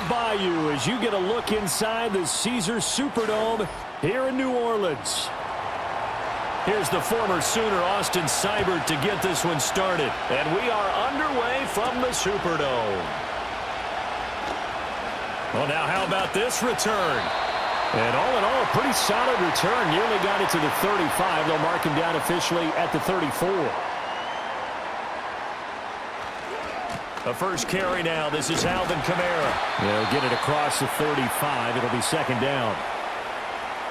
the Bayou as you get a look inside the Caesars Superdome here in New Orleans. Here's the former Sooner, Austin Seibert, to get this one started. And we are underway from the Superdome. Well, now how about this return? And all in all, a pretty solid return. Nearly got it to the 35. They'll mark him down officially at the 34. The first carry now. This is Alvin Kamara. They'll get it across the 35. It'll be second down.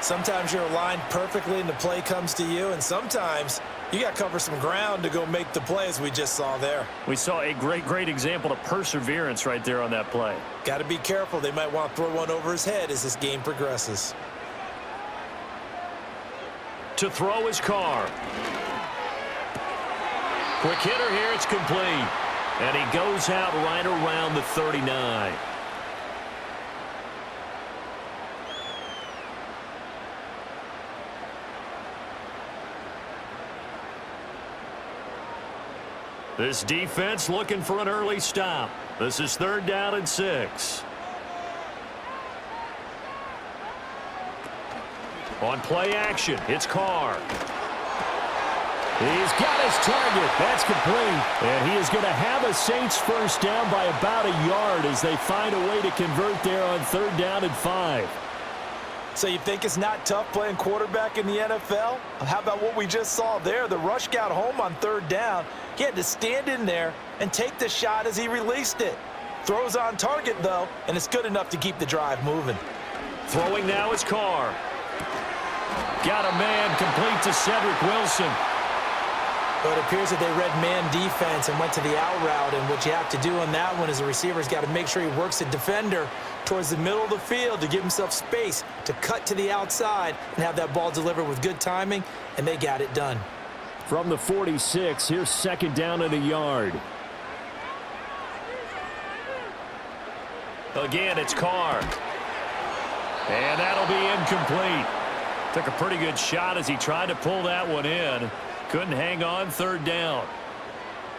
Sometimes you're aligned perfectly and the play comes to you, and sometimes you got to cover some ground to go make the play, as we just saw there. We saw a great example of perseverance right there on that play. Got to be careful. They might want to throw one over his head as this game progresses. To throw his Carr. Quick hitter here. It's complete. And he goes out right around the 39. This defense looking for an early stop. This is third down and 6. On play action, it's Carr. He's got his target. That's complete. And he is going to have a Saints first down by about a yard as they find a way to convert there on third down and 5. So you think it's not tough playing quarterback in the NFL? How about what we just saw there? The rush got home on third down. He had to stand in there and take the shot as he released it. Throws on target, though, and it's good enough to keep the drive moving. Throwing now is Carr. Got a man complete to Cedric Wilson. But it appears that they read man defense and went to the out route, and what you have to do on that one is the receiver's got to make sure he works the defender towards the middle of the field to give himself space to cut to the outside and have that ball delivered with good timing, and they got it done. From the 46, here's second down and a yard. Again, it's Carr. And that'll be incomplete. Took a pretty good shot as he tried to pull that one in. Couldn't hang on third down.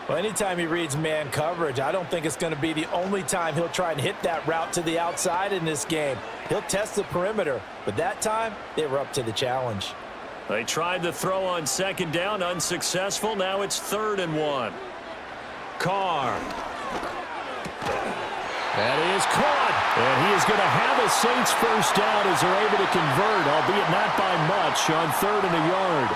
Well, anytime he reads man coverage, I don't think it's going to be the only time he'll try and hit that route to the outside in this game. He'll test the perimeter, but that time they were up to the challenge. They tried to throw on second down, unsuccessful. Now it's third and 1. Carr. That is caught. And he is going to have a Saints first down as they're able to convert, albeit not by much, on third and a yard.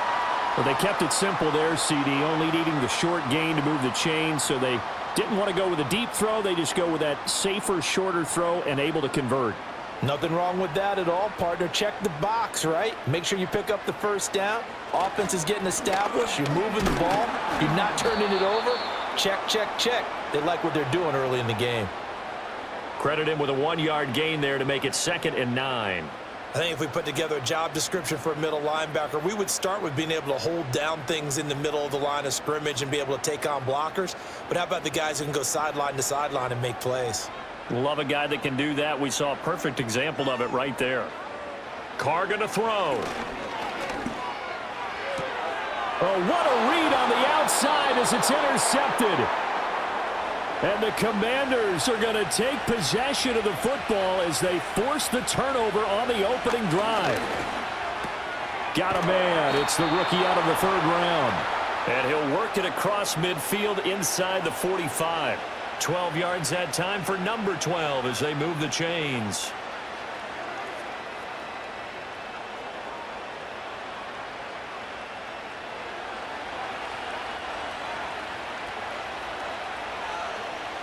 Well, they kept it simple there, CD, only needing the short gain to move the chain, so they didn't want to go with a deep throw. They just go with that safer, shorter throw and able to convert. Nothing wrong with that at all, partner. Check the box, right? Make sure you pick up the first down. Offense is getting established. You're moving the ball. You're not turning it over. Check, check, check. They like what they're doing early in the game. Credit him with a 1-yard gain there to make it second and 9. I think if we put together a job description for a middle linebacker, we would start with being able to hold down things in the middle of the line of scrimmage and be able to take on blockers. But how about the guys who can go sideline to sideline and make plays? Love a guy that can do that. We saw a perfect example of it right there. Carr going to throw. Oh, what a read on the outside as it's intercepted. And the Commanders are going to take possession of the football as they force the turnover on the opening drive. Got a man. It's the rookie out of the third round. And he'll work it across midfield inside the 45. 12 yards that time for number 12 as they move the chains.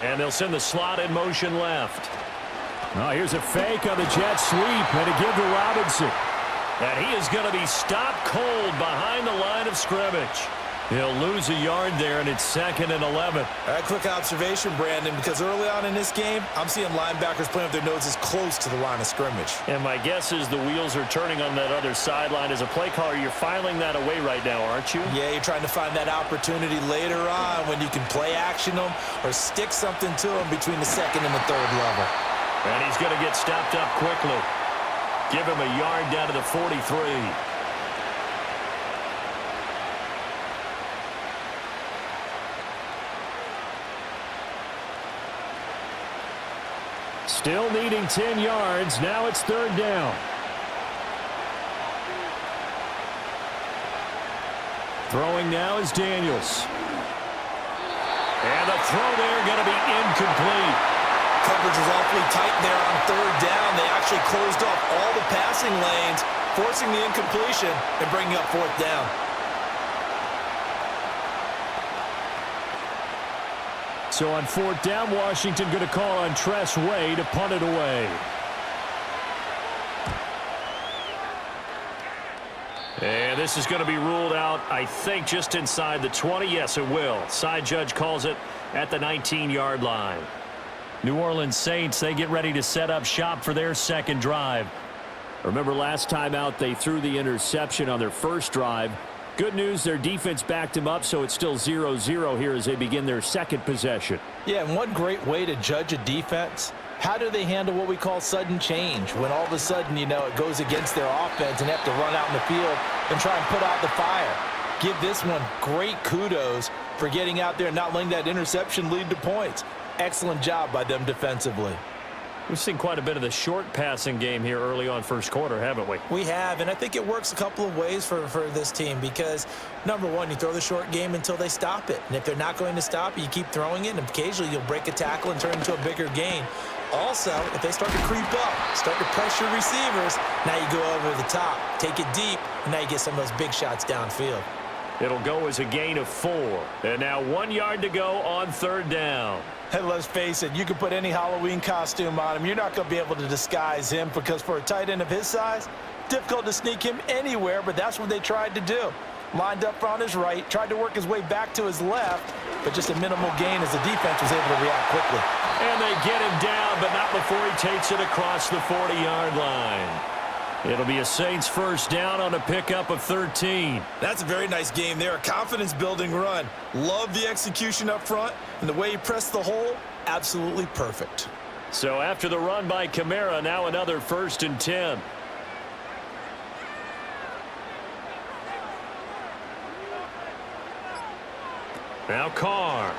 And they'll send the slot in motion left. Oh, here's a fake on the jet sweep and a give to Robinson. And he is going to be stopped cold behind the line of scrimmage. He'll lose a yard there, and it's second and 11. All right, quick observation, Brandon, because early on in this game, I'm seeing linebackers playing with their noses close to the line of scrimmage. And my guess is the wheels are turning on that other sideline. As a play caller, you're filing that away right now, aren't you? Yeah, you're trying to find that opportunity later on when you can play action them or stick something to them between the second and the third level. And he's going to get stopped up quickly. Give him a yard down to the 43. Still needing 10 yards. Now it's third down. Throwing now is Daniels. And the throw there going to be incomplete. Coverage was awfully tight there on third down. They actually closed off all the passing lanes, forcing the incompletion and bringing up fourth down. So on fourth down, Washington going to call on Tress Way to punt it away. And this is going to be ruled out, I think, just inside the 20. Yes, it will. Side judge calls it at the 19-yard line. New Orleans Saints, they get ready to set up shop for their second drive. Remember last time out, they threw the interception on their first drive. Good news, their defense backed him up, so it's still 0-0 here as they begin their second possession. Yeah, and one great way to judge a defense, how do they handle what we call sudden change? When all of a sudden, you know, it goes against their offense and they have to run out in the field and try and put out the fire. Give this one great kudos for getting out there and not letting that interception lead to points. Excellent job by them defensively. We've seen quite a bit of the short passing game here early on first quarter, haven't we? We have, and I think it works a couple of ways for this team because, number one, you throw the short game until they stop it. And if they're not going to stop it, you keep throwing it, and occasionally you'll break a tackle and turn it into a bigger gain. Also, if they start to creep up, start to pressure receivers, now you go over the top, take it deep, and now you get some of those big shots downfield. It'll go as a gain of 4. And now 1 yard to go on third down. And let's face it, you can put any Halloween costume on him. You're not going to be able to disguise him because for a tight end of his size, difficult to sneak him anywhere, but that's what they tried to do. Lined up on his right, tried to work his way back to his left, but just a minimal gain as the defense was able to react quickly. And they get him down, but not before he takes it across the 40-yard line. It'll be a Saints first down on a pickup of 13. That's a very nice game there, a confidence-building run. Love the execution up front, and the way he pressed the hole, absolutely perfect. So after the run by Kamara, now another 1st and 10. Now Carr.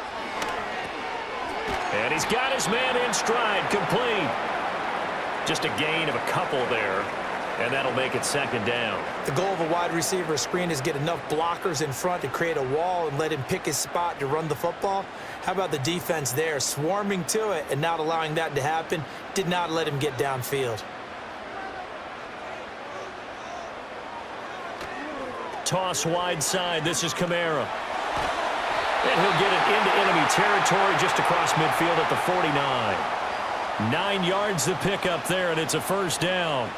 And he's got his man in stride, complete. Just a gain of a couple there. And that'll make it second down. The goal of a wide receiver screen is get enough blockers in front to create a wall and let him pick his spot to run the football. How about the defense there, swarming to it and not allowing that to happen? Did not let him get downfield. Toss wide side. This is Kamara. And he'll get it into enemy territory just across midfield at the 49. 9 yards to pick up there, and it's a first down.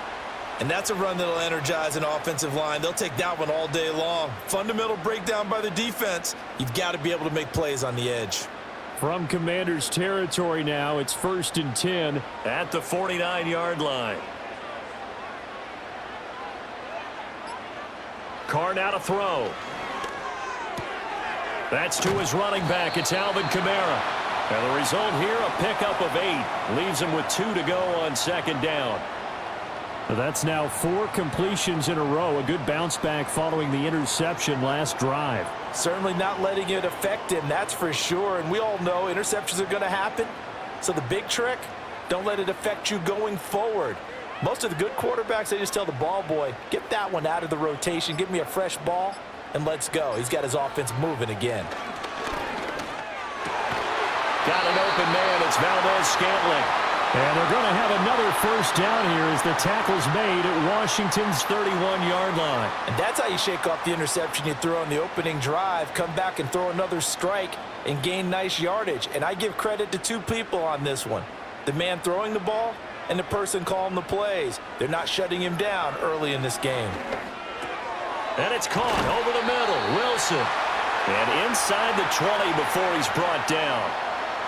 And that's a run that'll energize an offensive line. They'll take that one all day long. Fundamental breakdown by the defense. You've got to be able to make plays on the edge. From Commander's territory now, it's 1st and 10 at the 49-yard line. Carr now to throw. That's to his running back. It's Alvin Kamara. And the result here, a pickup of 8. Leaves him with 2 to go on second down. That's now 4 completions in a row. A good bounce back following the interception last drive. Certainly not letting it affect him, that's for sure. And we all know interceptions are going to happen. So the big trick, don't let it affect you going forward. Most of the good quarterbacks, they just tell the ball boy, get that one out of the rotation, give me a fresh ball, and let's go. He's got his offense moving again. Got an open man. It's Valdez-Scantling. And they're going to have another first down here as the tackle's made at Washington's 31-yard line. And that's how you shake off the interception you threw on the opening drive, come back and throw another strike and gain nice yardage. And I give credit to 2 people on this one. The man throwing the ball and the person calling the plays. They're not shutting him down early in this game. And it's caught over the middle. Wilson. And inside the 20 before he's brought down.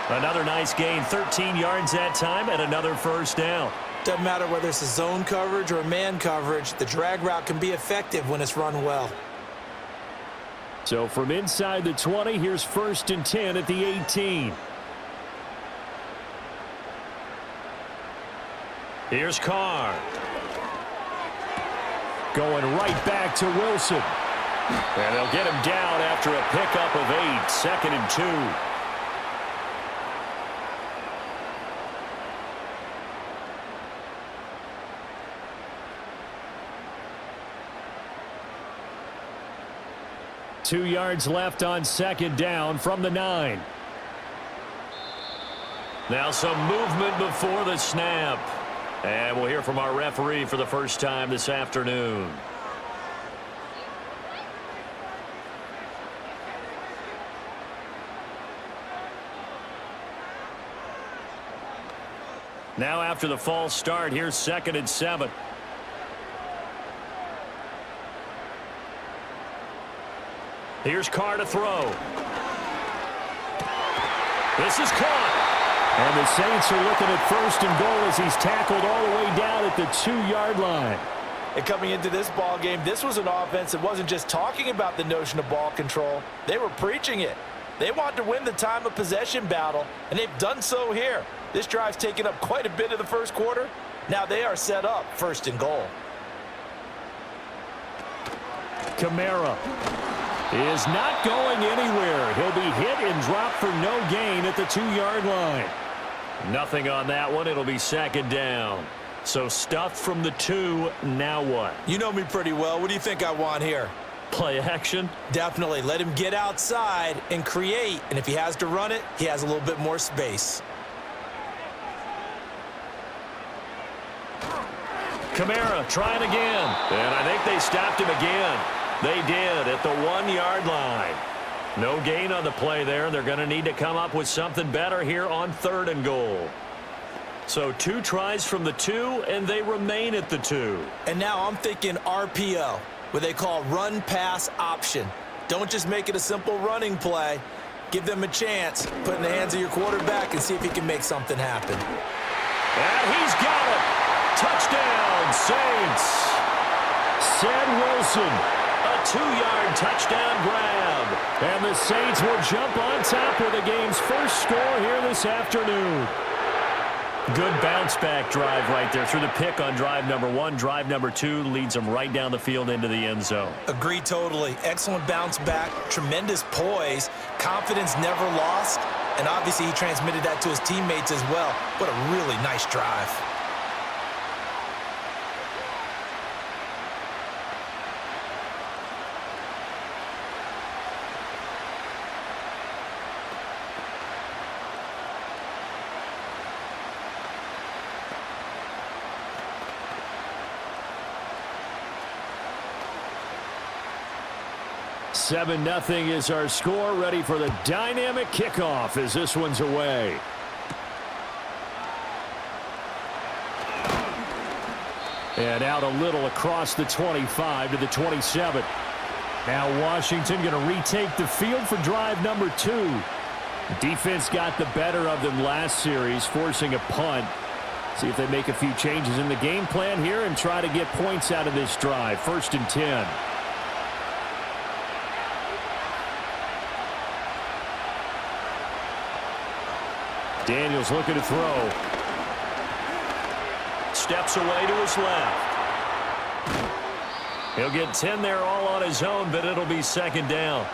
Another nice gain, 13 yards that time, and another first down. Doesn't matter whether it's a zone coverage or a man coverage, the drag route can be effective when it's run well. So from inside the 20, here's 1st and 10 at the 18. Here's Carr. Going right back to Wilson. And they'll get him down after a pickup of 8, 2nd and 2. 2 yards left on second down from the 9. Now some movement before the snap. And we'll hear from our referee for the first time this afternoon. Now after the false start, here's 2nd and 7. Here's Carr to throw. This is caught. And the Saints are looking at 1st and goal as he's tackled all the way down at the 2-yard line. And coming into this ball game, this was an offense that wasn't just talking about the notion of ball control. They were preaching it. They wanted to win the time of possession battle, and they've done so here. This drive's taken up quite a bit of the first quarter. Now they are set up 1st and goal. Kamara is not going anywhere. He'll be hit and dropped for no gain at the 2-yard line. Nothing on that one. It'll be 2nd down. So stuffed from the 2. Now what? You know me pretty well. What do you think I want here? Play action? Definitely. Let him get outside and create. And if he has to run it, he has a little bit more space. Kamara trying again. And I think they stopped him again. They did at the 1-yard line. No gain on the play there. They're going to need to come up with something better here on 3rd and goal. So 2 tries from the 2, and they remain at the 2. And now I'm thinking RPO, what they call run-pass option. Don't just make it a simple running play. Give them a chance. Put it in the hands of your quarterback and see if he can make something happen. And he's got it. Touchdown, Saints. Sam Wilson. A 2-yard touchdown grab. And the Saints will jump on top with the game's first score here this afternoon. Good bounce-back drive right there through the pick on drive number 1. Drive number 2 leads them right down the field into the end zone. Agree totally. Excellent bounce back, tremendous poise, confidence never lost, and obviously he transmitted that to his teammates as well. What a really nice drive. Seven 0 is our score, ready for the dynamic kickoff as this one's away. And out a little across the 25 to the 27. Now Washington going to retake the field for drive number 2. Defense got the better of them last series, forcing a punt. See if they make a few changes in the game plan here and try to get points out of this drive. 1st and 10. Daniels looking to throw. Steps away to his left. He'll get 10 there all on his own, but it'll be 2nd down.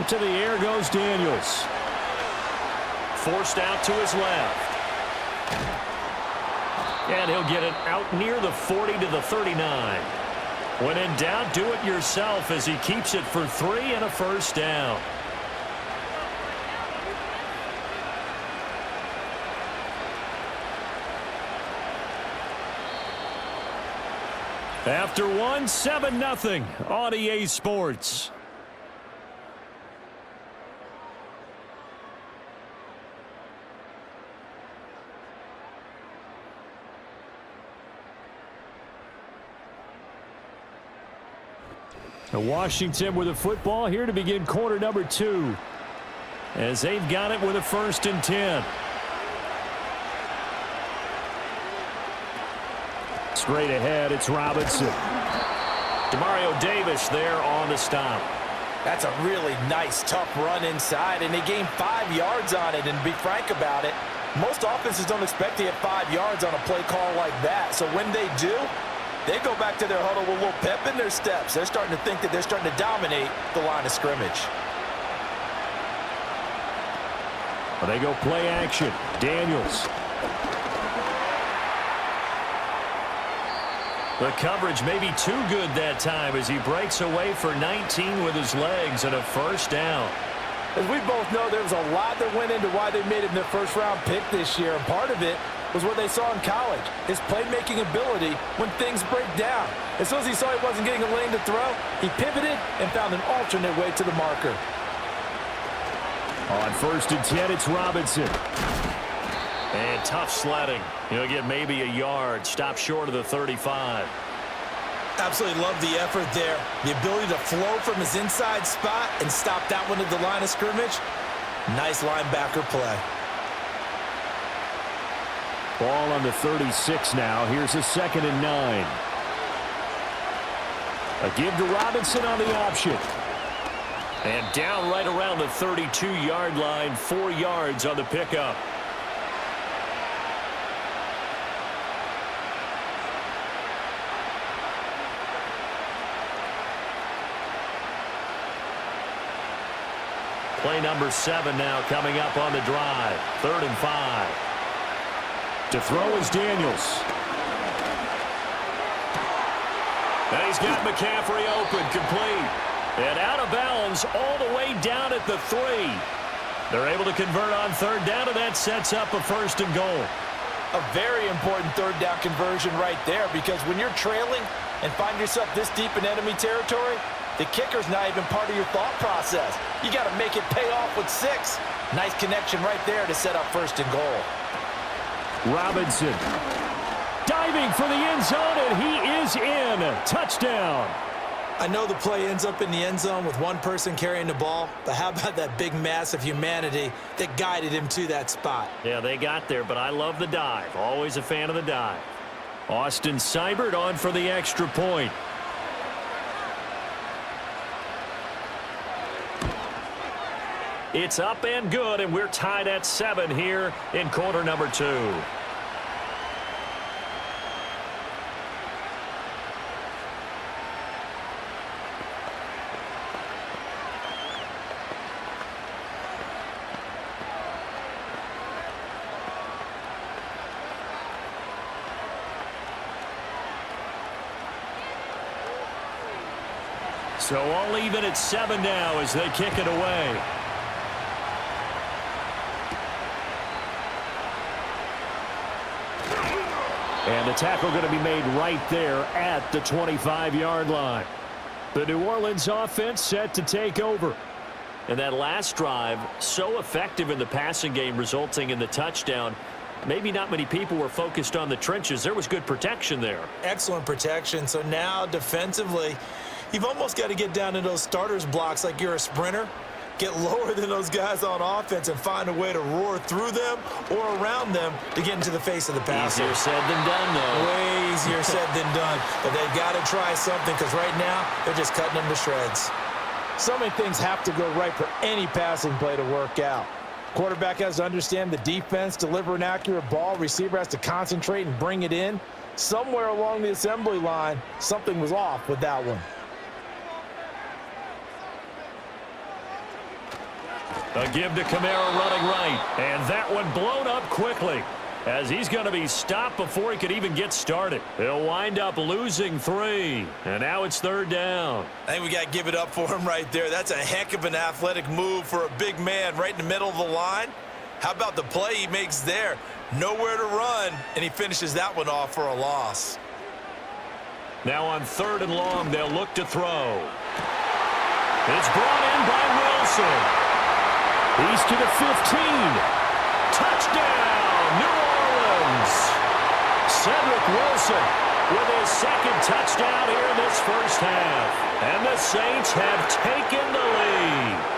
To the air goes Daniels. Forced out to his left. And he'll get it out near the 40 to the 39. When in doubt, do it yourself as he keeps it for 3 and a 1st down. After one, 7-0 on EA Sports. Washington with the football here to begin quarter number 2. As they've got it with a 1st and 10. Straight ahead, it's Robinson. Demario Davis there on the stop. That's a really nice, tough run inside, and they gained 5 yards on it, and to be frank about it, Most offenses don't expect to get 5 yards on a play call like that. So when they do, they go back to their huddle with a little pep in their steps. They're starting to think that they're starting to dominate the line of scrimmage. Well, they go play action. Daniels. The coverage may be too good that time as he breaks away for 19 with his legs and a first down. As we both know, there was a lot that went into why they made him their first-round pick this year, and part of it was what they saw in college, his playmaking ability when things break down. As soon as he saw he wasn't getting a lane to throw, he pivoted and found an alternate way to the marker. On 1st and 10, it's Robinson. And tough sledding. He'll get maybe a yard. Stop short of the 35. Absolutely love the effort there. The ability to flow from his inside spot and stop that one at the line of scrimmage. Nice linebacker play. Ball on the 36 now. Here's a 2nd and 9. A give to Robinson on the option. And down right around the 32-yard line. 4 yards on the pickup. Play number 7 now coming up on the drive. 3rd and 5. To throw is Daniels. And he's got McCaffrey open, complete. And out of bounds all the way down at the 3. They're able to convert on 3rd down, and that sets up a 1st and goal. A very important 3rd down conversion right there, because when you're trailing and find yourself this deep in enemy territory, the kicker's not even part of your thought process. You got to make it pay off with 6. Nice connection right there to set up 1st and goal. Robinson diving for the end zone, and he is in. Touchdown. I know the play ends up in the end zone with one person carrying the ball, but how about that big mass of humanity that guided him to that spot? Yeah, they got there, but I love the dive. Always a fan of the dive. Austin Seibert on for the extra point. It's up and good, and we're tied at 7 here in quarter number 2. So all even at 7 now as they kick it away. And the tackle going to be made right there at the 25-yard line. The New Orleans offense set to take over. And that last drive, so effective in the passing game, resulting in the touchdown. Maybe not many people were focused on the trenches. There was good protection there. Excellent protection. So now defensively, you've almost got to get down to those starters blocks like you're a sprinter. Get lower than those guys on offense and find a way to roar through them or around them to get into the face of the passer. Easier said than done, though. Way easier said than done. But they've got to try something, because right now they're just cutting them to shreds. So many things have to go right for any passing play to work out. Quarterback has to understand the defense, deliver an accurate ball. Receiver has to concentrate and bring it in. Somewhere along the assembly line, something was off with that one. A give to Kamara running right. And that one blown up quickly as he's going to be stopped before he could even get started. He'll wind up losing 3. And now it's 3rd down. I think we got to give it up for him right there. That's a heck of an athletic move for a big man right in the middle of the line. How about the play he makes there? Nowhere to run, and he finishes that one off for a loss. Now on 3rd and long, they'll look to throw. It's brought in by Wilson. He's to the 15. Touchdown, New Orleans. Cedric Wilson with his 2nd touchdown here in this first half. And the Saints have taken the lead.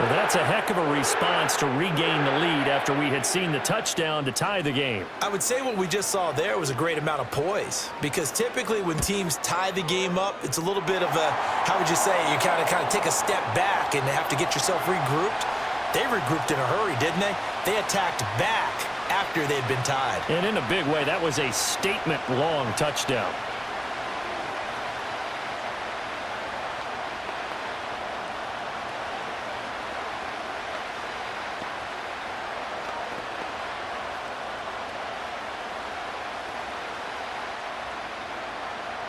Well, that's a heck of a response to regain the lead after we had seen the touchdown to tie the game. I would say what we just saw there was a great amount of poise, because typically when teams tie the game up, it's a little bit of a, how would you say, you kind of take a step back and have to get yourself regrouped. They regrouped in a hurry, didn't they? They attacked back after they'd been tied. And in a big way, that was a statement-long touchdown.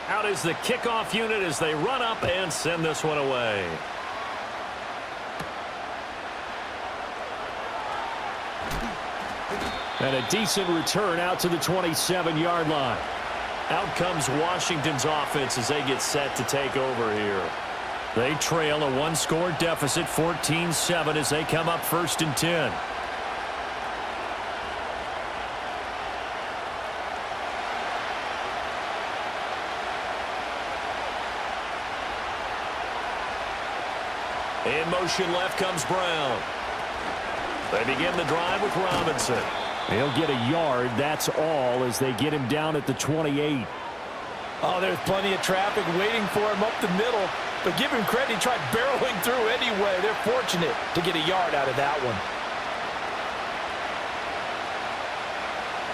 Out is the kickoff unit as they run up and send this one away. And a decent return out to the 27-yard line. Out comes Washington's offense as they get set to take over here. They trail a one-score deficit, 14-7, as they come up 1st and 10. In motion left comes Brown. They begin the drive with Robinson. He'll get a yard, that's all, as they get him down at the 28. Oh, there's plenty of traffic waiting for him up the middle. But give him credit, he tried barreling through anyway. They're fortunate to get a yard out of that one.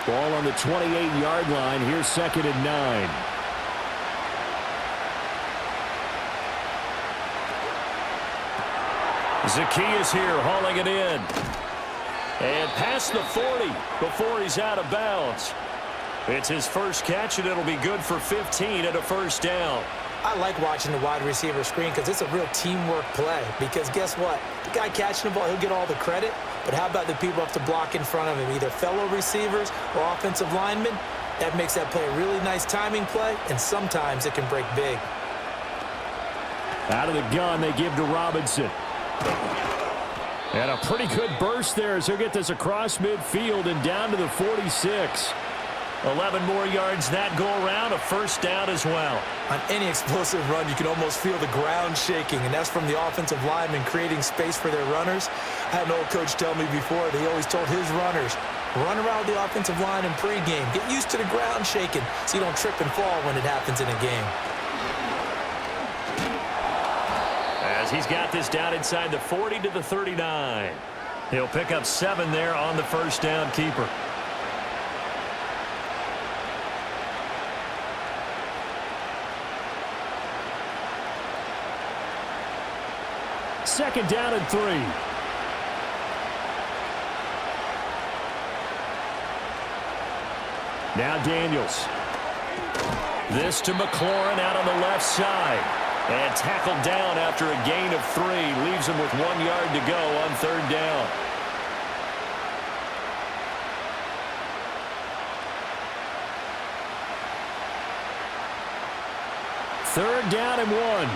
Ball on the 28-yard line. Here's 2nd and 9. Zacchaeus here hauling it in. And past the 40 before he's out of bounds. It's his first catch, and it'll be good for 15 and a 1st down. I like watching the wide receiver screen because it's a real teamwork play. Because guess what? The guy catching the ball, he'll get all the credit. But how about the people have to block in front of him, either fellow receivers or offensive linemen? That makes that play a really nice timing play, and sometimes it can break big. Out of the gun, they give to Robinson. And a pretty good burst there as he'll get this across midfield and down to the 46. 11 more yards that go around, a 1st down as well. On any explosive run, you can almost feel the ground shaking, and that's from the offensive linemen creating space for their runners. I had an old coach tell me before that he always told his runners, run around the offensive line in pregame. Get used to the ground shaking so you don't trip and fall when it happens in a game. As he's got this down inside the 40 to the 39. He'll pick up 7 there on the 1st down keeper. Second down and 3. Now Daniels. This to McLaurin out on the left side. And tackled down after a gain of 3. Leaves him with 1 yard to go on 3rd down. Third down and 1.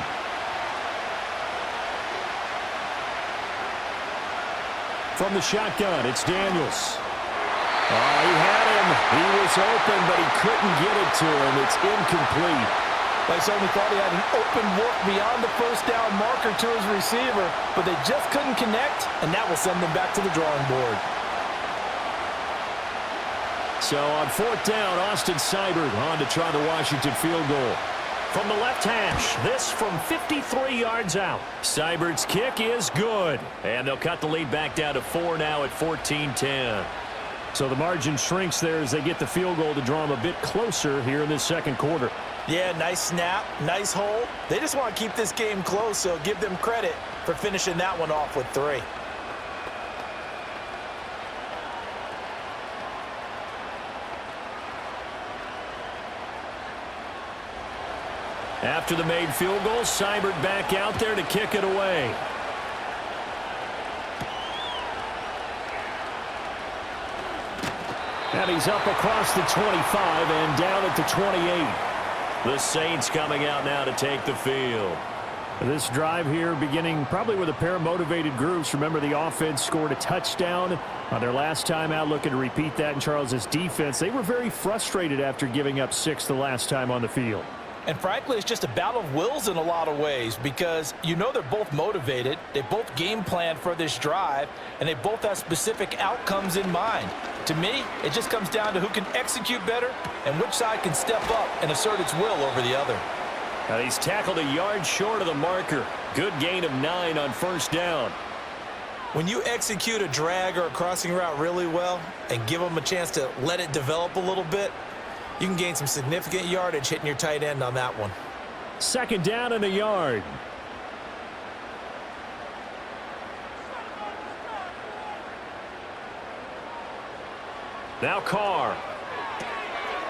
From the shotgun, it's Daniels. Oh, he had him. He was open, but he couldn't get it to him. It's incomplete. They certainly thought he had an open look beyond the 1st down marker to his receiver, but they just couldn't connect, and that will send them back to the drawing board. So on 4th down, Austin Seibert on to try the Washington field goal. From the left hash, this from 53 yards out. Seibert's kick is good. And they'll cut the lead back down to 4 now at 14-10. So the margin shrinks there as they get the field goal to draw them a bit closer here in this 2nd quarter. Yeah, nice snap, nice hold. They just want to keep this game close, so give them credit for finishing that one off with 3. After the made field goal, Seibert back out there to kick it away. And he's up across the 25 and down at the 28. The Saints coming out now to take the field. This drive here beginning probably with a pair of motivated groups. Remember, the offense scored a touchdown on their last time out, looking to repeat that in Charles's defense. They were very frustrated after giving up 6 the last time on the field. And frankly, it's just a battle of wills in a lot of ways because you know they're both motivated, they both game plan for this drive, and they both have specific outcomes in mind. To me, it just comes down to who can execute better and which side can step up and assert its will over the other. Now he's tackled a yard short of the marker. Good gain of 9 on 1st down. When you execute a drag or a crossing route really well and give them a chance to let it develop a little bit, you can gain some significant yardage hitting your tight end on that one. Second down and a yard. Now Carr.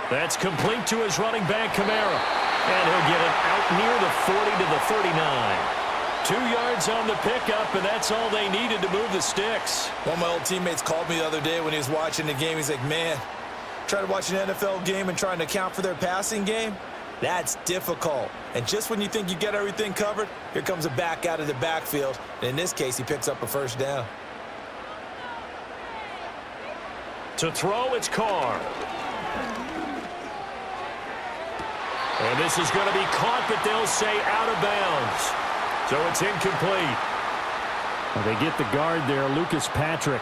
That's complete to his running back, Kamara. And he'll get it out near the 40 to the 39. 2 yards on the pickup, and that's all they needed to move the sticks. One of my old teammates called me the other day when he was watching the game. He's like, man, trying to watch an NFL game and trying to account for their passing game? That's difficult. And just when you think you get everything covered, here comes a back out of the backfield. And in this case, he picks up a first down. To throw, it's Carr. And this is going to be caught, but they'll say out of bounds. So it's incomplete. Well, they get the guard there, Lucas Patrick.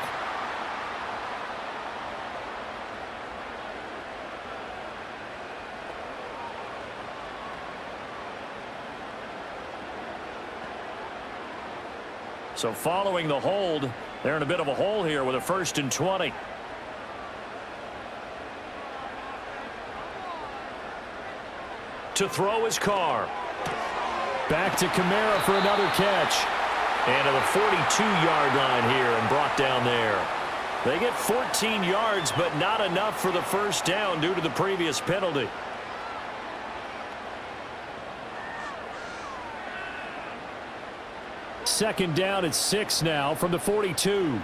So following the hold, they're in a bit of a hole here with a 1st and 20. To throw his Carr. Back to Kamara for another catch. And to the 42-yard line here and brought down there. They get 14 yards, but not enough for the first down due to the previous penalty. Second down at 6 now from the 42.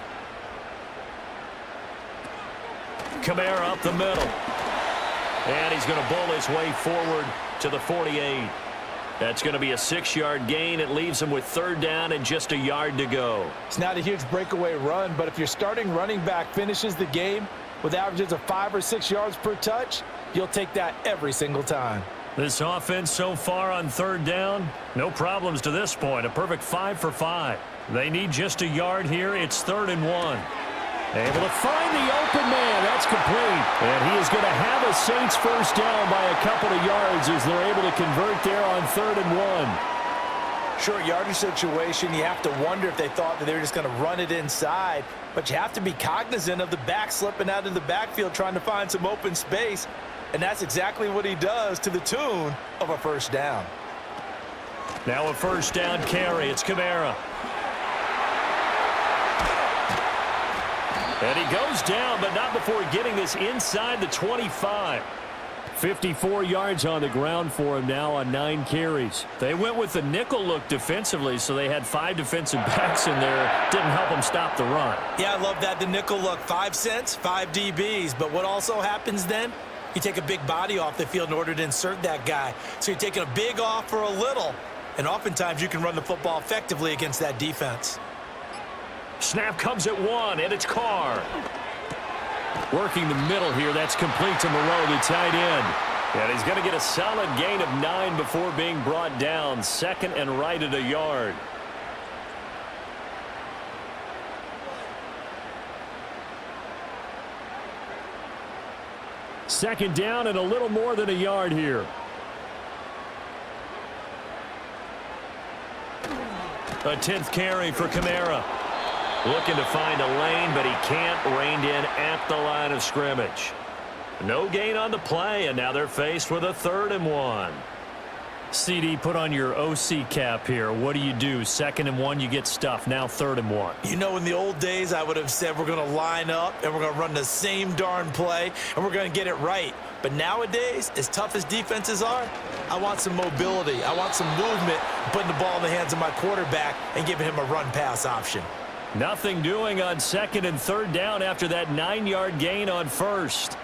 Kamara up the middle. And he's going to bowl his way forward to the 48. That's going to be a 6-yard gain. It leaves him with 3rd down and just a yard to go. It's not a huge breakaway run, but if your starting running back finishes the game with averages of 5 or 6 yards per touch, you'll take that every single time. This offense so far on 3rd down, no problems to this point. A perfect 5 for 5. They need just a yard here. It's 3rd and 1. Able to find the open man. That's complete. And he is going to have a Saints first down by a couple of yards as they're able to convert there on 3rd and 1. Short yardage situation. You have to wonder if they thought that they were just going to run it inside. But you have to be cognizant of the back slipping out of the backfield trying to find some open space. And that's exactly what he does to the tune of a first down. Now a first down carry. It's Kamara. And he goes down, but not before getting this inside the 25. 54 yards on the ground for him now on 9 carries. They went with the nickel look defensively, so they had 5 defensive backs in there. Didn't help them stop the run. Yeah, I love that. The nickel look, 5 cents, 5 DBs. But what also happens then? You take a big body off the field in order to insert that guy. So you're taking a big off for a little. And oftentimes you can run the football effectively against that defense. Snap comes at 1, and it's Carr. Working the middle here. That's complete to Moreau, the tight end. And he's going to get a solid gain of 9 before being brought down. 2nd and right at a yard. Second down and a little more than a yard here. A 10th carry for Kamara. Looking to find a lane, but he can't. Reined in at the line of scrimmage. No gain on the play, and now they're faced with a 3rd and 1. CD, put on your OC cap here. What do you do? 2nd and 1, you get stuffed. Now 3rd and 1. You know, in the old days, I would have said we're going to line up, and we're going to run the same darn play, and we're going to get it right. But nowadays, as tough as defenses are, I want some mobility. I want some movement, putting the ball in the hands of my quarterback and giving him a run-pass option. Nothing doing on 2nd and 3rd down after that 9-yard gain on 1st.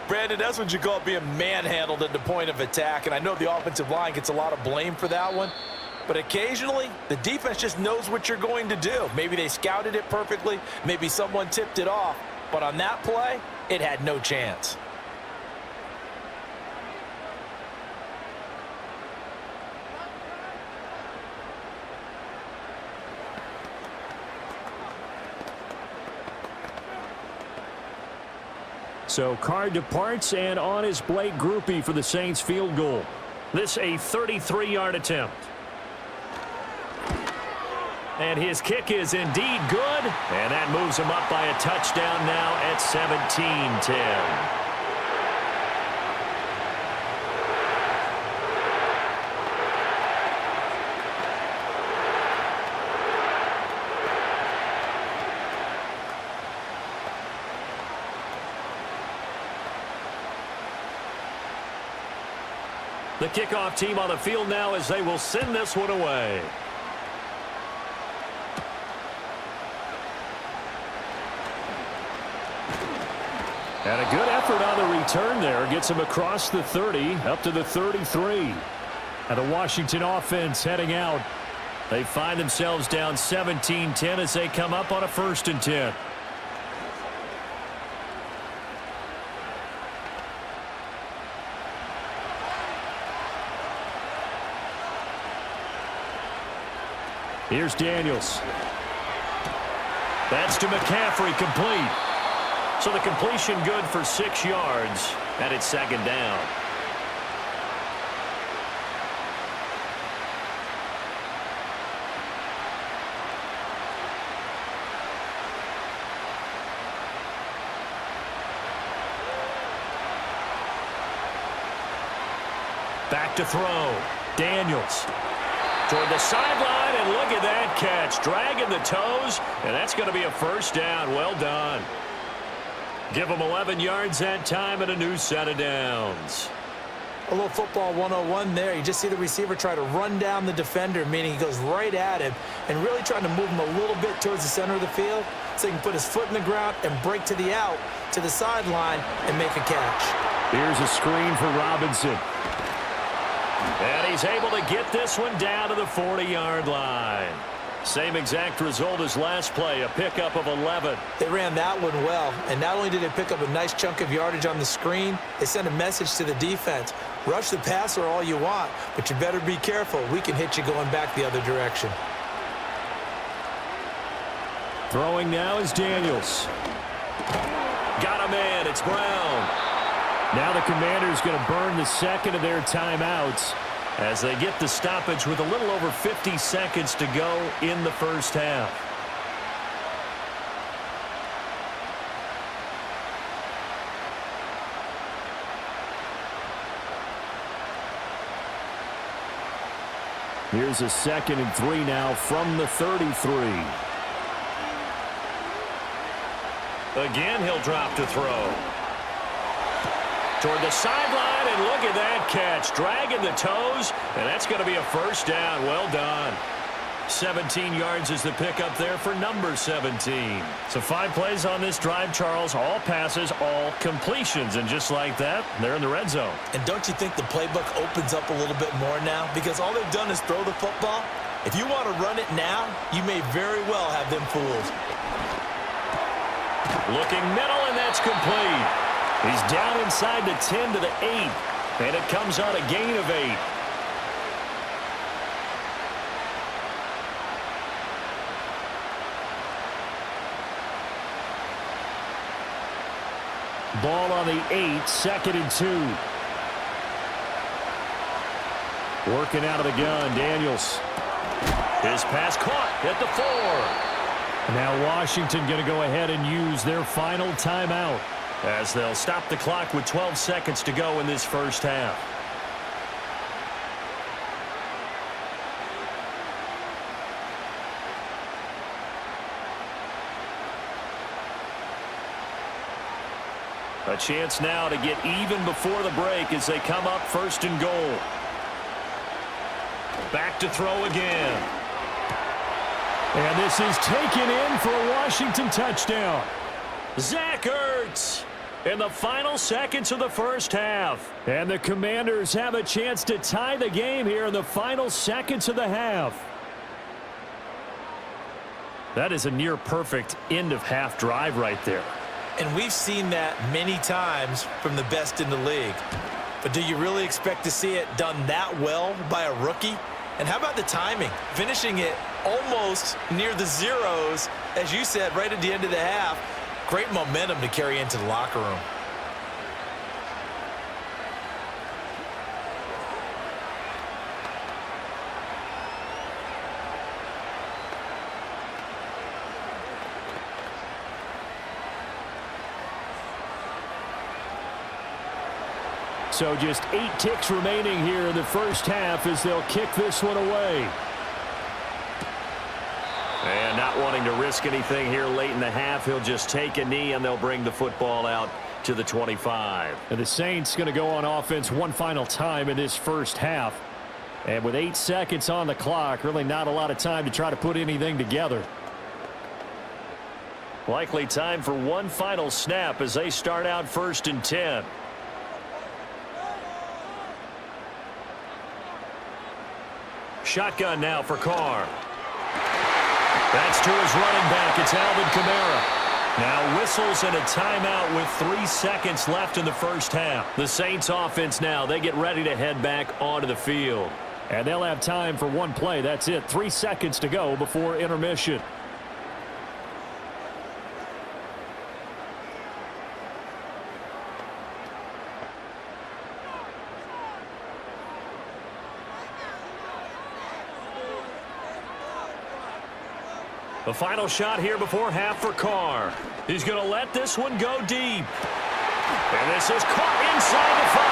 Brandon, that's what you call being manhandled at the point of attack, and I know the offensive line gets a lot of blame for that one, but occasionally the defense just knows what you're going to do. Maybe they scouted it perfectly, maybe someone tipped it off, but on that play, it had no chance. So Carr departs, and on is Blake Groupie for the Saints field goal. This a 33-yard attempt. And his kick is indeed good. And that moves him up by a touchdown now at 17-10. The kickoff team on the field now as they will send this one away. And a good effort on the return there. Gets him across the 30, up to the 33. And the Washington offense heading out. They find themselves down 17-10 as they come up on a 1st and 10. Here's Daniels. That's to McCaffrey, complete. So the completion good for 6 yards, and it's 2nd down. Back to throw. Daniels. Toward the sideline, and look at that catch. Dragging the toes, and that's going to be a 1st down. Well done. Give them 11 yards that time and a new set of downs. A little football 101 there. You just see the receiver try to run down the defender, meaning he goes right at him and really trying to move him a little bit towards the center of the field so he can put his foot in the ground and break to the out, to the sideline, and make a catch. Here's a screen for Robinson. And he's able to get this one down to the 40-yard line. Same exact result as last play, a pickup of 11. They ran that one well, and not only did they pick up a nice chunk of yardage on the screen, they sent a message to the defense. Rush the passer all you want, but you better be careful. We can hit you going back the other direction. Throwing now is Daniels. Got a man, it's Brown. Now the Commanders going to burn the 2nd of their timeouts as they get the stoppage with a little over 50 seconds to go in the 1st half. Here's a 2nd and 3 now from the 33. Again, he'll drop to throw. Toward the sideline, and look at that catch. Dragging the toes, and that's going to be a 1st down. Well done. 17 yards is the pickup there for number 17. So 5 plays on this drive, Charles. All passes, all completions. And just like that, they're in the red zone. And don't you think the playbook opens up a little bit more now? Because all they've done is throw the football. If you want to run it now, you may very well have them fooled. Looking middle, and that's complete. He's down inside the 10 to the 8, and it comes on a gain of 8. Ball on the 8, 2nd and 2. Working out of the gun, Daniels. His pass caught at the 4. Now Washington going to go ahead and use their final timeout, as they'll stop the clock with 12 seconds to go in this 1st half. A chance now to get even before the break as they come up 1st and goal. Back to throw again. And this is taken in for a Washington touchdown. Zach Ertz in the final seconds of the 1st half. And the Commanders have a chance to tie the game here in the final seconds of the half. That is a near-perfect end-of-half drive right there. And we've seen that many times from the best in the league. But do you really expect to see it done that well by a rookie? And how about the timing? Finishing it almost near the zeros, as you said, right at the end of the half. Great momentum to carry into the locker room. So just 8 ticks remaining here in the first half as they'll kick this one away. And not wanting to risk anything here late in the half, he'll just take a knee and they'll bring the football out to the 25. And the Saints going to go on offense one final time in this first half. And with 8 seconds on the clock, really not a lot of time to try to put anything together. Likely time for one final snap as they start out 1st and 10. Shotgun now for Carr. That's to his running back. It's Alvin Kamara. Now whistles and a timeout with 3 seconds left in the first half. The Saints offense now, they get ready to head back onto the field. And they'll have time for one play. That's it. 3 seconds to go before intermission. The final shot here before half for Carr. He's going to let this one go deep. And this is caught inside the 5.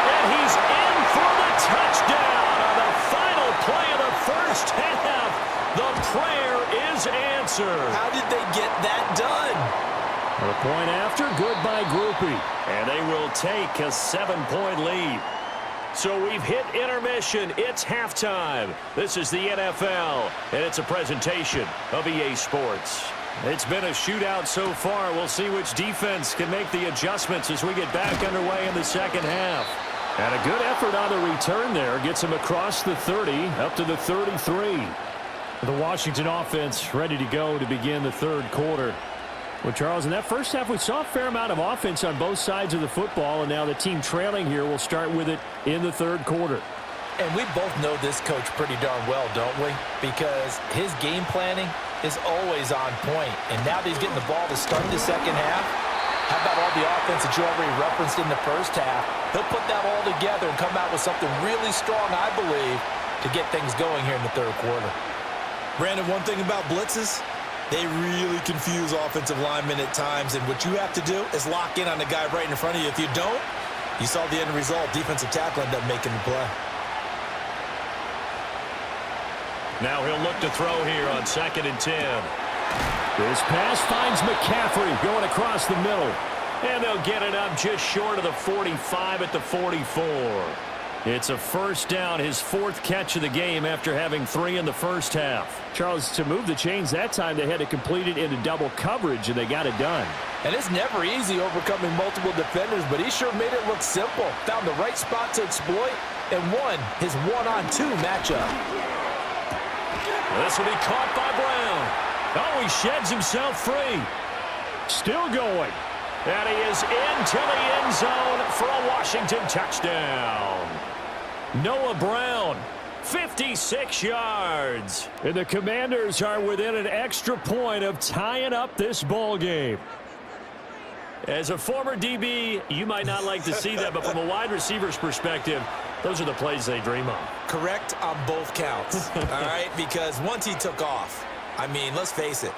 And he's in for the touchdown on the final play of the first half. The prayer is answered. How did they get that done? A point after, good by Groupie. And they will take a 7-point lead. So we've hit intermission. It's halftime. This is the NFL, and it's a presentation of EA Sports. It's been a shootout so far. We'll see which defense can make the adjustments as we get back underway in the second half. And a good effort on the return there. Gets him across the 30, up to the 33. The Washington offense ready to go to begin the third quarter. Well, Charles, in that first half, we saw a fair amount of offense on both sides of the football, and now the team trailing here will start with it in the third quarter. And we both know this coach pretty darn well, don't we? Because his game planning is always on point. And now that he's getting the ball to start the second half, how about all the offense that you already referenced in the first half? He'll put that all together and come out with something really strong, I believe, to get things going here in the third quarter. Brandon, one thing about blitzes, they really confuse offensive linemen at times, and what you have to do is lock in on the guy right in front of you. If you don't, you saw the end result. Defensive tackle ended up making the play. Now he'll look to throw here on 2nd and 10. This pass finds McCaffrey going across the middle. And they'll get it up just short of the 45 at the 44. It's a first down, his 4th catch of the game after having 3 in the first half. Charles, to move the chains that time, they had to complete it into double coverage, and they got it done. And it's never easy overcoming multiple defenders, but he sure made it look simple. Found the right spot to exploit and won his 1-on-2 matchup. This will be caught by Brown. Oh, he sheds himself free. Still going. And he is into the end zone for a Washington touchdown. Noah Brown, 56 yards. And the Commanders are within an extra point of tying up this ball game. As a former DB, you might not like to see that, but from a wide receiver's perspective, those are the plays they dream of. Correct on both counts, all right? Because once he took off, I mean, let's face it,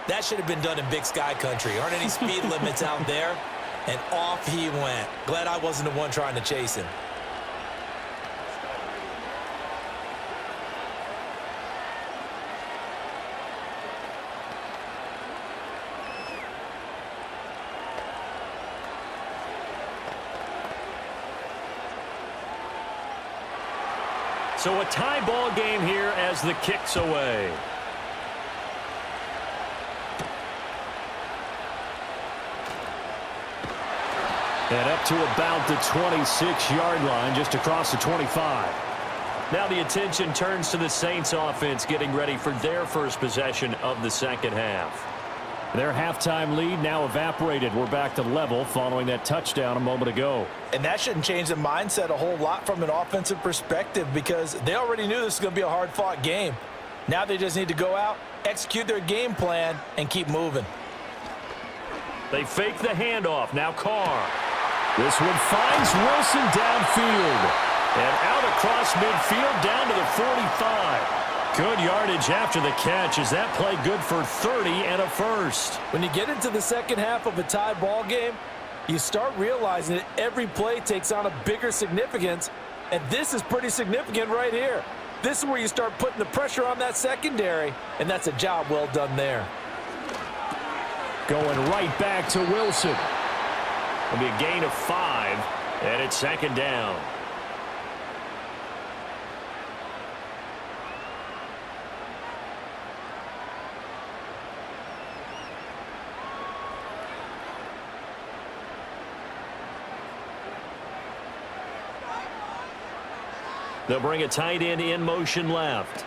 that should have been done in Big Sky country. Aren't any speed limits out there? And off he went. Glad I wasn't the one trying to chase him. So a tie ball game here as the kick's away. And up to about the 26-yard line, just across the 25. Now the attention turns to the Saints offense getting ready for their first possession of the second half. Their halftime lead now evaporated. We're back to level following that touchdown a moment ago. And that shouldn't change the mindset a whole lot from an offensive perspective because they already knew this was going to be a hard-fought game. Now they just need to go out, execute their game plan, and keep moving. They fake the handoff. Now Carr. This one finds Wilson downfield. And out across midfield down to the 45. Good yardage after the catch. Is that play good for 30 and a first? When you get into the second half of a tie ball game, You start realizing that every play takes on a bigger significance, and this is pretty significant right here. This is where you start putting the pressure on that secondary, and that's a job well done there. Going right back to Wilson. It'll be a gain of 5, and it's second down. They'll bring a tight end in motion left.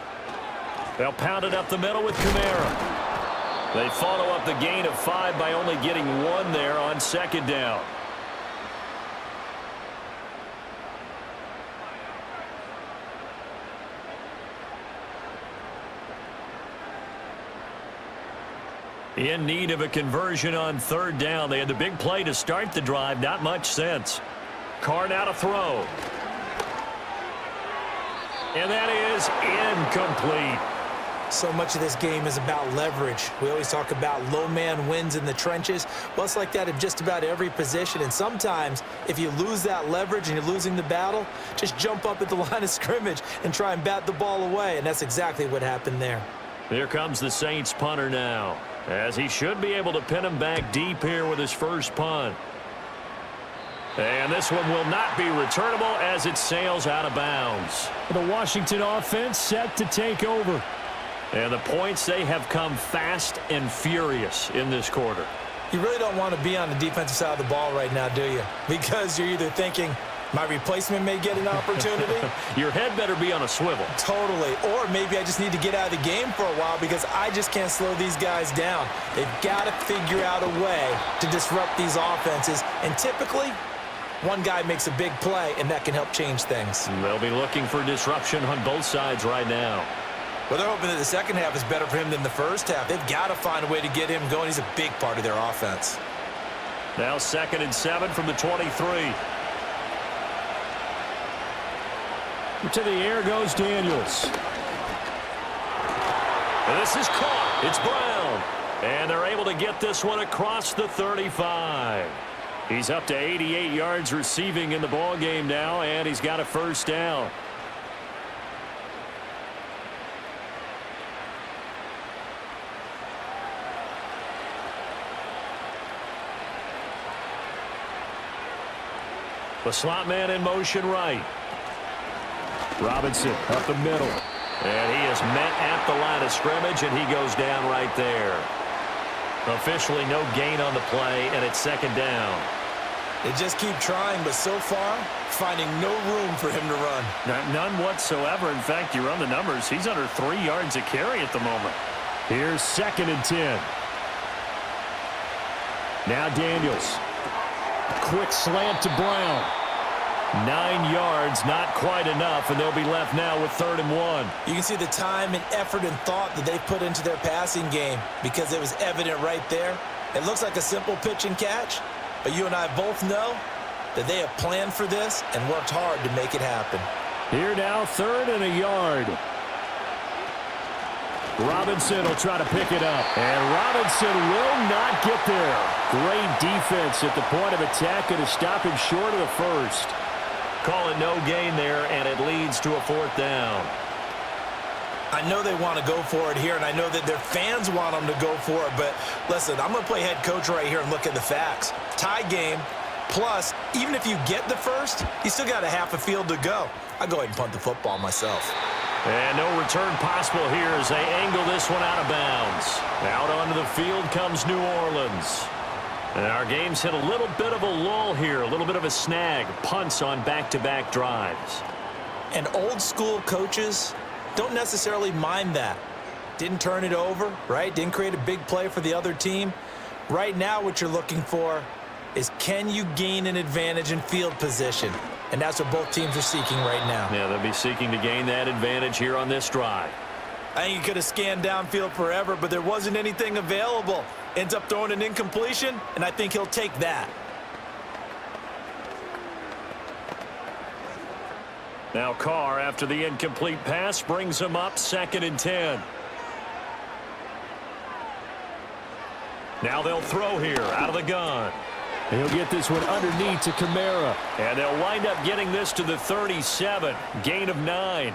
They'll pound it up the middle with Kamara. They follow up the gain of 5 by only getting 1 there on second down. In need of a conversion on third down. They had the big play to start the drive. Not much sense. Carr now to throw. And that is incomplete. So much of this game is about leverage. We always talk about low man wins in the trenches. Well, it's like that in just about every position. And sometimes, if you lose that leverage and you're losing the battle, just jump up at the line of scrimmage and try and bat the ball away. And that's exactly what happened there. Here comes the Saints punter now, as he should be able to pin him back deep here with his first punt. And this one will not be returnable as it sails out of bounds. The Washington offense set to take over. And the points, they have come fast and furious in this quarter. You really don't want to be on the defensive side of the ball right now, do you? Because you're either thinking, my replacement may get an opportunity. Your head better be on a swivel. Totally. Or maybe I just need to get out of the game for a while because I just can't slow these guys down. They've got to figure out a way to disrupt these offenses. And typically, one guy makes a big play, and that can help change things. They'll be looking for disruption on both sides right now. Well, they're hoping that the second half is better for him than the first half. They've got to find a way to get him going. He's a big part of their offense. Now 2nd and 7 from the 23. To the air goes Daniels. And this is caught. It's Brown. And they're able to get this one across the 35. He's up to 88 yards receiving in the ballgame now, and he's got a first down. The slot man in motion right. Robinson up the middle. And he is met at the line of scrimmage, and he goes down right there. Officially no gain on the play, and it's second down. They just keep trying, but so far, finding no room for him to run. None whatsoever. In fact, you run the numbers. He's under 3 yards a carry at the moment. Here's 2nd and 10. Now Daniels. Quick slant to Brown. 9 yards, not quite enough, and they'll be left now with 3rd and 1. You can see the time and effort and thought that they put into their passing game because it was evident right there. It looks like a simple pitch and catch, but you and I both know that they have planned for this and worked hard to make it happen. Here now, 3rd and a yard. Robinson will try to pick it up. And Robinson will not get there. Great defense at the point of attack and to stop him short of the first. Call it no gain there, and it leads to a 4th down. I know they want to go for it here, and I know that their fans want them to go for it, but listen, I'm going to play head coach right here and look at the facts. Tie game, plus, even if you get the first, you still got a half a field to go. I'll go ahead and punt the football myself. And no return possible here as they angle this one out of bounds. Out onto the field comes New Orleans. And our game's hit a little bit of a lull here, a little bit of a snag. Punts on back-to-back drives. And old school coaches don't necessarily mind that. Didn't turn it over, right? Didn't create a big play for the other team. Right now what you're looking for is can you gain an advantage in field position? And that's what both teams are seeking right now. Yeah, they'll be seeking to gain that advantage here on this drive. I think he could have scanned downfield forever, but there wasn't anything available. Ends up throwing an incompletion, and I think he'll take that. Now Carr, after the incomplete pass, brings him up 2nd and 10. Now they'll throw here out of the gun. He'll get this one underneath to Kamara. And they'll wind up getting this to the 37. Gain of 9.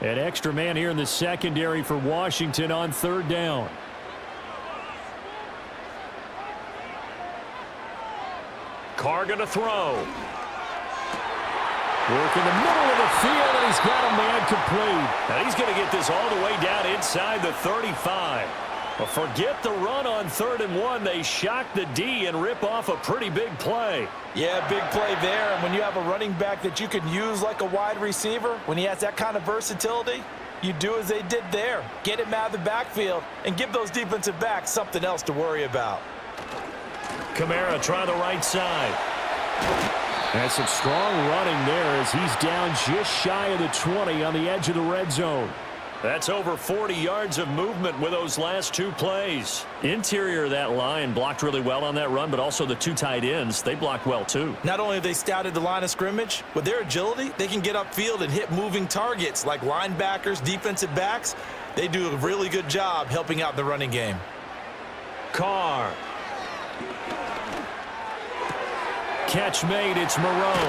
An extra man here in the secondary for Washington on 3rd down. Carr going to throw. Work in the middle of the field, and he's got a man complete. Now he's going to get this all the way down inside the 35. But forget the run on 3rd and 1. They shock the D and rip off a pretty big play. Yeah, big play there. And when you have a running back that you can use like a wide receiver, when he has that kind of versatility, you do as they did there. Get him out of the backfield and give those defensive backs something else to worry about. Kamara try the right side. And some strong running there as he's down just shy of the 20 on the edge of the red zone. That's over 40 yards of movement with those last 2 plays. Interior of that line blocked really well on that run, but also the 2 tight ends, they blocked well too. Not only have they scouted the line of scrimmage, with their agility, they can get upfield and hit moving targets like linebackers, defensive backs. They do a really good job helping out the running game. Carr. Catch made, it's Moreau.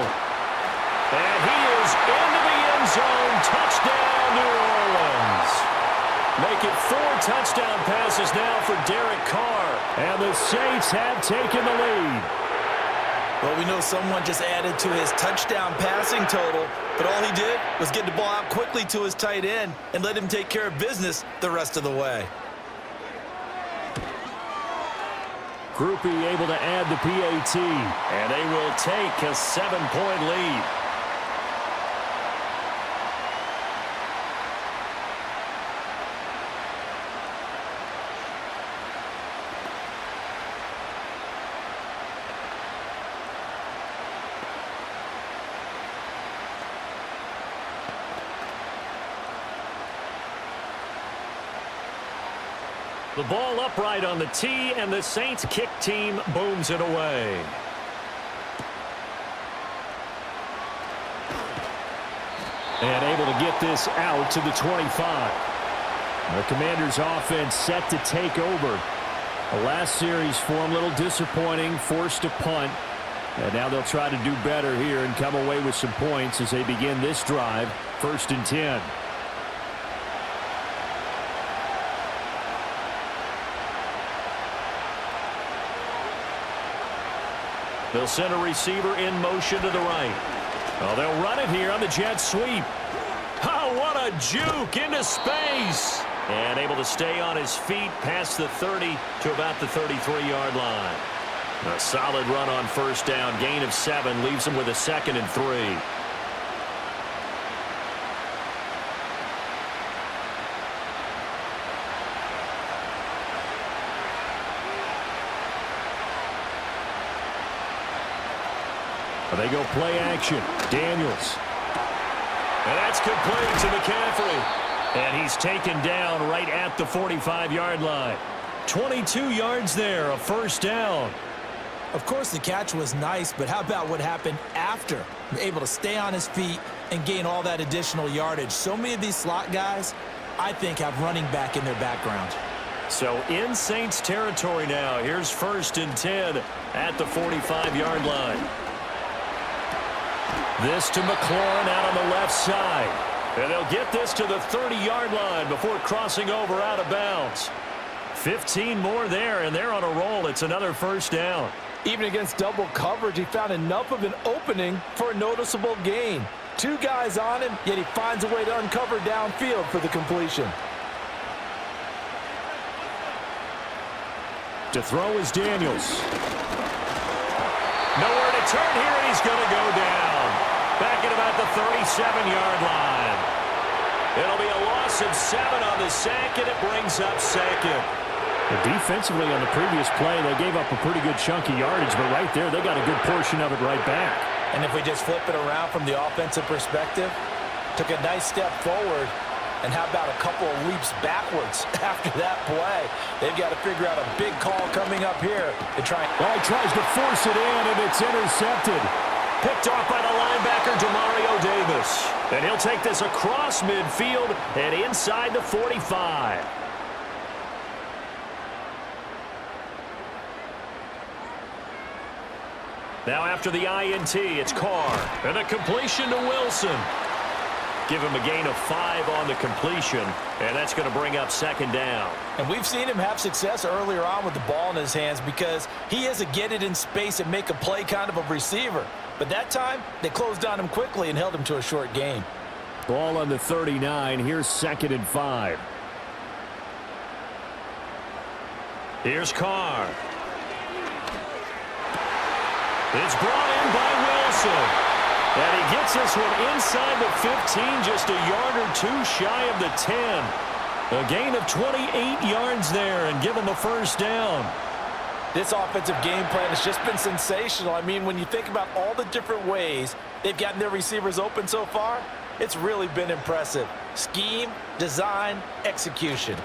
And he is into the end zone. Touchdown, New Orleans. Make it 4 touchdown passes now for Derek Carr. And the Saints have taken the lead. Well, we know someone just added to his touchdown passing total, but all he did was get the ball out quickly to his tight end and let him take care of business the rest of the way. Groupie able to add the PAT. And they will take a 7-point lead. The ball upright on the tee, and the Saints kick team booms it away. And able to get this out to the 25. The Commanders' offense set to take over. The last series for them, a little disappointing, forced a punt. And now they'll try to do better here and come away with some points as they begin this drive, 1st and 10. They'll send a receiver in motion to the right. Oh, they'll run it here on the jet sweep. Oh, what a juke into space. And able to stay on his feet past the 30 to about the 33-yard line. A solid run on 1st down. Gain of 7 leaves him with a 2nd and 3. They go play action. Daniels. And that's complete to McCaffrey. And he's taken down right at the 45-yard line. 22 yards there, a 1st down. Of course, the catch was nice, but how about what happened after? Able to stay on his feet and gain all that additional yardage. So many of these slot guys, I think, have running back in their background. So in Saints territory now. Here's 1st and 10 at the 45-yard line. This to McLaurin out on the left side. And they'll get this to the 30-yard line before crossing over out of bounds. 15 more there, and they're on a roll. It's another 1st down. Even against double coverage, he found enough of an opening for a noticeable gain. 2 guys on him, yet he finds a way to uncover downfield for the completion. To throw is Daniels. Nowhere to turn here, and he's going to go down. Back at about the 37-yard line. It'll be a loss of 7 on the sack, and it brings up 2nd. Defensively on the previous play, they gave up a pretty good chunk of yardage, but right there, they got a good portion of it right back. And if we just flip it around from the offensive perspective, took a nice step forward, and how about a couple of leaps backwards after that play? They've got to figure out a big call coming up here to try. Well, he tries to force it in, and it's intercepted. Picked off by the linebacker, Demario Davis. And he'll take this across midfield and inside the 45. Now after the INT, it's Carr. And a completion to Wilson. Give him a gain of 5 on the completion, and that's going to bring up second down. And we've seen him have success earlier on with the ball in his hands because he is a get it in space and make a play kind of a receiver. But that time, they closed on him quickly and held him to a short gain. Ball on the 39. Here's 2nd and 5. Here's Carr. It's brought in by Wilson. And he gets this one inside the 15, just a yard or 2 shy of the 10. A gain of 28 yards there and give him a first down. This offensive game plan has just been sensational. I mean, when you think about all the different ways they've gotten their receivers open so far, it's really been impressive. Scheme, design, execution.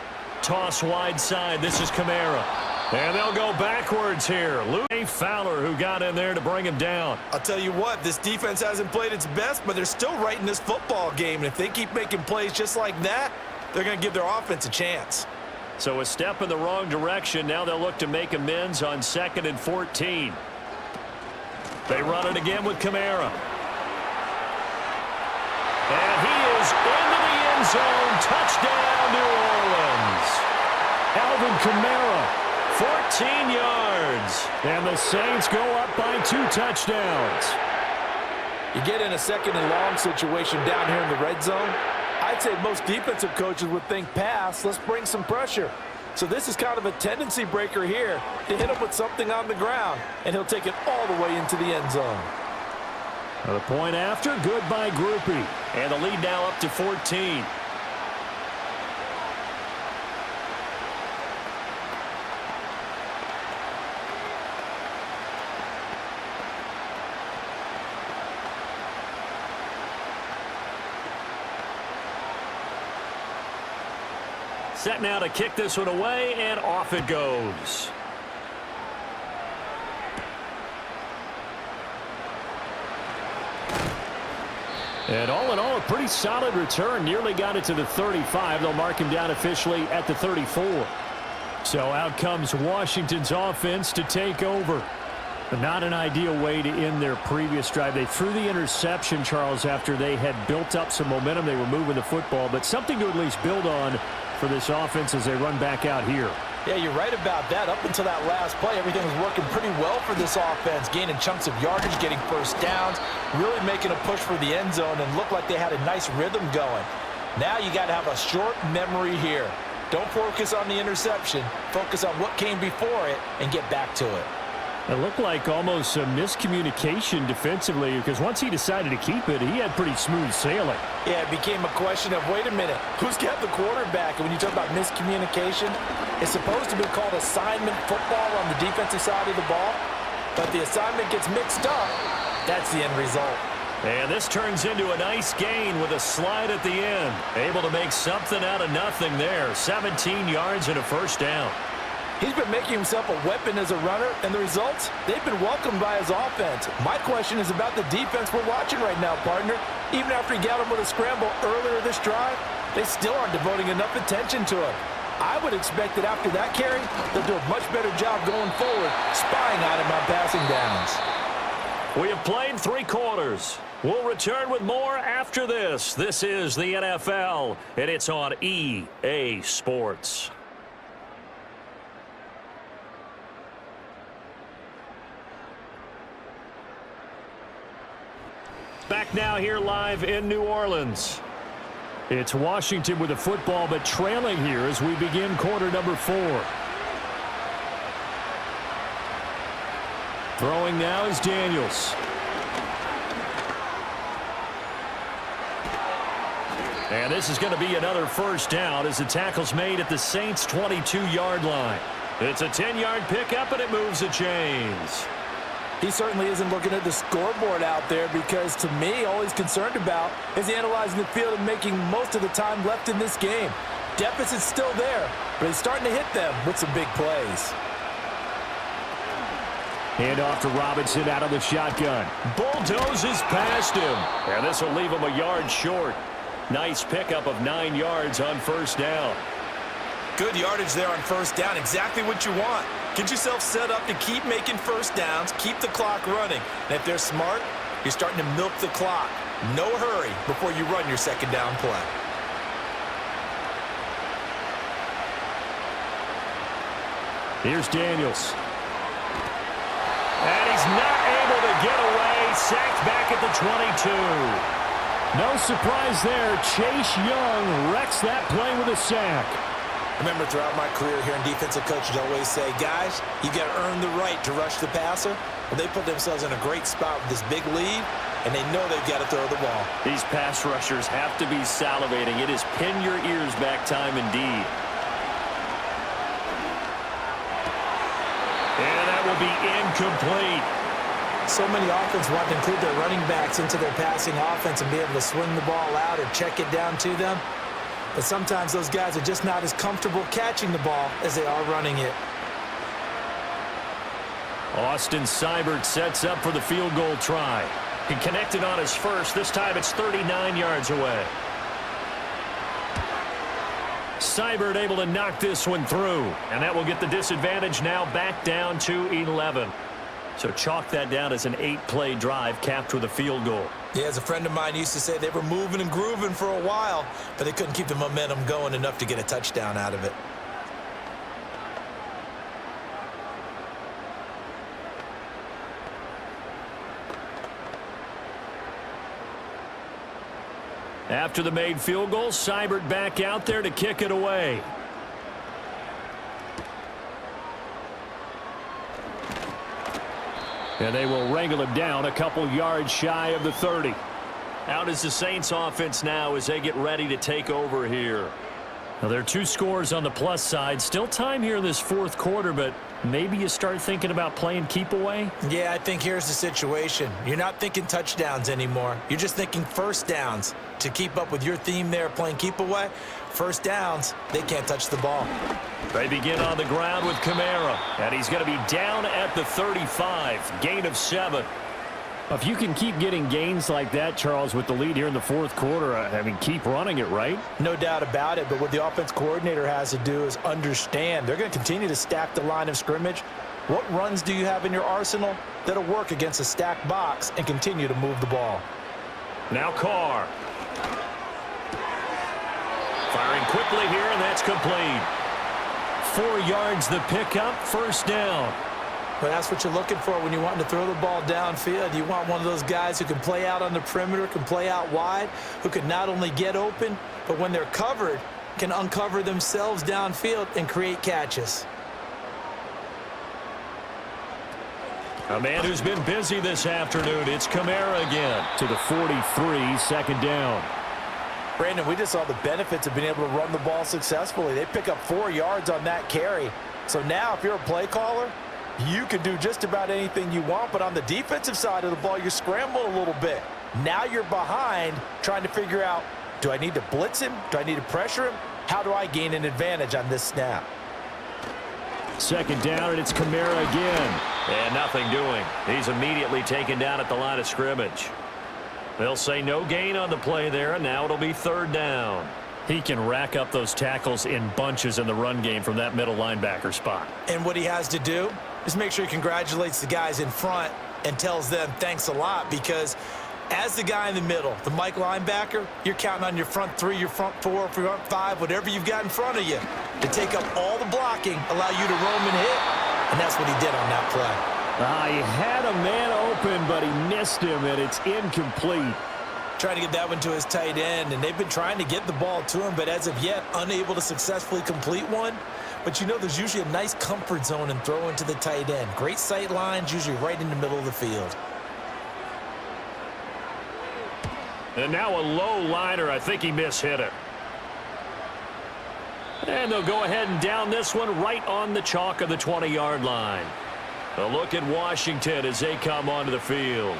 Toss wide side. This is Kamara. And they'll go backwards here. Luke Fowler who got in there to bring him down. I'll tell you what, this defense hasn't played its best, but they're still right in this football game. And if they keep making plays just like that, they're going to give their offense a chance. So a step in the wrong direction. Now they'll look to make amends on 2nd and 14. They run it again with Kamara. And he is into the end zone. Touchdown, New Orleans. Alvin Kamara. 14 yards. And the Saints go up by 2 touchdowns. You get in a 2nd and long situation down here in the red zone, I'd say most defensive coaches would think pass, let's bring some pressure. So this is kind of a tendency breaker here to hit him with something on the ground, and he'll take it all the way into the end zone. The point after, good by Groupie. And the lead now up to 14. Set now to kick this one away, and off it goes. And all in all, a pretty solid return. Nearly got it to the 35. They'll mark him down officially at the 34. So out comes Washington's offense to take over. But not an ideal way to end their previous drive. They threw the interception, Charles, after they had built up some momentum. They were moving the football, but something to at least build on for this offense as they run back out here. Yeah, you're right about that. Up until that last play, everything was working pretty well for this offense, gaining chunks of yardage, getting first downs, really making a push for the end zone, and looked like they had a nice rhythm going. Now you got to have a short memory here. Don't focus on the interception. Focus on what came before it and get back to it. It looked like almost a miscommunication defensively because once he decided to keep it, he had pretty smooth sailing. Yeah, it became a question of, wait a minute, who's got the quarterback? And when you talk about miscommunication, it's supposed to be called assignment football on the defensive side of the ball, but the assignment gets mixed up. That's the end result. And this turns into a nice gain with a slide at the end. Able to make something out of nothing there. 17 yards and a first down. He's been making himself a weapon as a runner, and the results, they've been welcomed by his offense. My question is about the defense we're watching right now, partner. Even after he got him with a scramble earlier this drive, they still aren't devoting enough attention to him. I would expect that after that carry, they'll do a much better job going forward, spying on him on passing downs. We have played 3 quarters. We'll return with more after this. This is the NFL, and it's on EA Sports. Back now here live in New Orleans. It's Washington with the football, but trailing here as we begin quarter number 4. Throwing now is Daniels. And this is going to be another first down as the tackle's made at the Saints' 22-yard line. It's a 10-yard pickup, and it moves the chains. He certainly isn't looking at the scoreboard out there because, to me, all he's concerned about is analyzing the field and making most of the time left in this game. Deficit's still there, but he's starting to hit them with some big plays. Hand off to Robinson out of the shotgun. Bulldozes past him. And this will leave him a yard short. Nice pickup of 9 yards on first down. Good yardage there on first down. Exactly what you want. Get yourself set up to keep making first downs, keep the clock running. And if they're smart, you're starting to milk the clock. No hurry before you run your second down play. Here's Daniels. And he's not able to get away. Sacked back at the 22. No surprise there. Chase Young wrecks that play with a sack. Remember, throughout my career here in defensive coaches, always say, guys, you got to earn the right to rush the passer. Well, they put themselves in a great spot with this big lead, and they know they've got to throw the ball. These pass rushers have to be salivating. It is pin your ears back time indeed. And that will be incomplete. So many offenses want to include their running backs into their passing offense and be able to swing the ball out or check it down to them. But sometimes those guys are just not as comfortable catching the ball as they are running it. Austin Seibert sets up for the field goal try. He connected on his first. This time it's 39 yards away. Seibert able to knock this one through. And that will get the disadvantage now back down to 11. So chalk that down as an 8-play drive capped with a field goal. Yeah, as a friend of mine used to say, they were moving and grooving for a while, but they couldn't keep the momentum going enough to get a touchdown out of it. After the made field goal, Seibert back out there to kick it away. And they will wrangle him down a couple yards shy of the 30. Out is the Saints offense now as they get ready to take over here. Now, there are 2 scores on the plus side. Still time here in this fourth quarter, but maybe you start thinking about playing keep away? Yeah, I think here's the situation. You're not thinking touchdowns anymore. You're just thinking first downs. To keep up with your theme there, playing keep away, first downs, they can't touch the ball. They begin on the ground with Kamara, and he's going to be down at the 35. Gain of 7. If you can keep getting gains like that, Charles, with the lead here in the fourth quarter, I mean, keep running it, right? No doubt about it, but what the offense coordinator has to do is understand. They're going to continue to stack the line of scrimmage. What runs do you have in your arsenal that'll work against a stacked box and continue to move the ball? Now Carr. Firing quickly here, and that's complete. 4 yards the pickup, first down. But that's what you're looking for when you want to throw the ball downfield. You want one of those guys who can play out on the perimeter, can play out wide, who can not only get open, but when they're covered, can uncover themselves downfield and create catches. A man who's been busy this afternoon. It's Kamara again to the 43, second down. Brandon, we just saw the benefits of being able to run the ball successfully. They pick up 4 yards on that carry. So now if you're a play caller, you can do just about anything you want, but on the defensive side of the ball, you're scrambling a little bit. Now you're behind trying to figure out, do I need to blitz him? Do I need to pressure him? How do I gain an advantage on this snap? Second down, and it's Kamara again. And nothing doing. He's immediately taken down at the line of scrimmage. They'll say no gain on the play there, and now it'll be third down. He can rack up those tackles in bunches in the run game from that middle linebacker spot. And what he has to do is make sure he congratulates the guys in front and tells them thanks a lot, because as the guy in the middle, the Mike linebacker, you're counting on your front 3, your front 4, your front 5, whatever you've got in front of you to take up all the blocking, allow you to roam and hit, and that's what he did on that play. He had a man open, but he missed him, and it's incomplete. Trying to get that one to his tight end, and they've been trying to get the ball to him, but as of yet, unable to successfully complete one. But you know, there's usually a nice comfort zone in throwing to the tight end. Great sight lines, usually right in the middle of the field. And now a low liner. I think he mishit it. And they'll go ahead and down this one right on the chalk of the 20-yard line. A look at Washington as they come onto the field.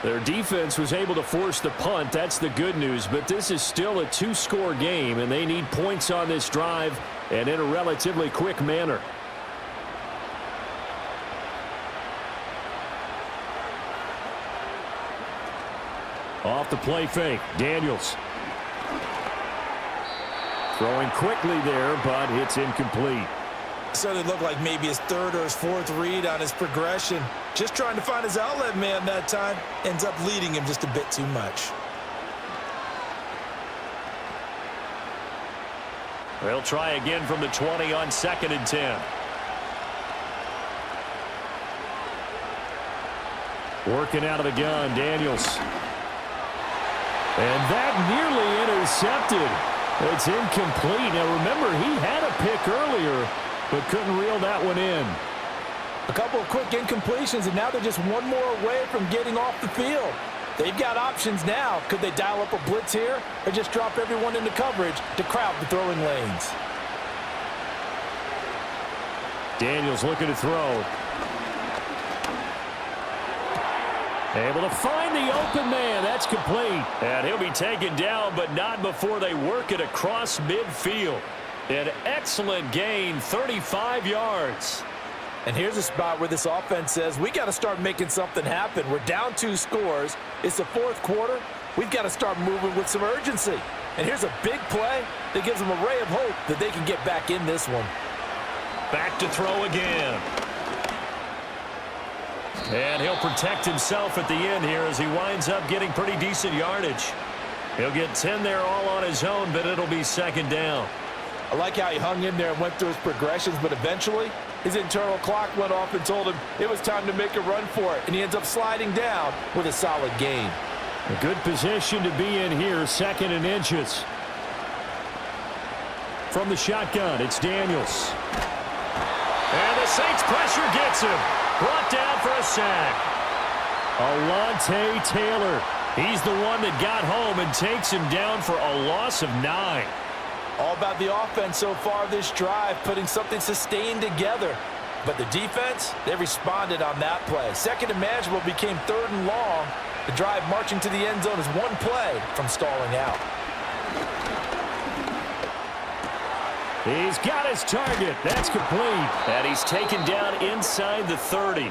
Their defense was able to force the punt. That's the good news. But this is still a 2-score game, and they need points on this drive and in a relatively quick manner. Off the play fake, Daniels. Throwing quickly there, but it's incomplete. Certainly looked like maybe his third or his fourth read on his progression. Just trying to find his outlet man that time. Ends up leading him just a bit too much. They'll try again from the 20 on 2nd and 10. Working out of the gun, Daniels. And that nearly intercepted. It's incomplete. Now remember, he had a pick earlier, but couldn't reel that one in. A couple of quick incompletions, and now they're just one more away from getting off the field. They've got options now. Could they dial up a blitz here or just drop everyone into coverage to crowd the throwing lanes? Daniels looking to throw. Able to find the open man. That's complete. And he'll be taken down, but not before they work it across midfield. An excellent gain, 35 yards. And here's a spot where this offense says, we got to start making something happen. We're down 2 scores. It's the 4th quarter. We've got to start moving with some urgency. And here's a big play that gives them a ray of hope that they can get back in this one. Back to throw again. And he'll protect himself at the end here as he winds up getting pretty decent yardage. He'll get 10 there all on his own, but it'll be 2nd down. I like how he hung in there and went through his progressions, but eventually his internal clock went off and told him it was time to make a run for it, and he ends up sliding down with a solid gain. A good position to be in here, 2nd and inches. From the shotgun, it's Daniels. And the Saints pressure gets him. Brought down for a sack. Alontae Taylor. He's the one that got home and takes him down for a loss of 9. All about the offense so far this drive, putting something sustained together. But the defense, they responded on that play. 2nd and manageable became 3rd and long. The drive marching to the end zone is one play from stalling out. He's got his target. That's complete. And he's taken down inside the 30.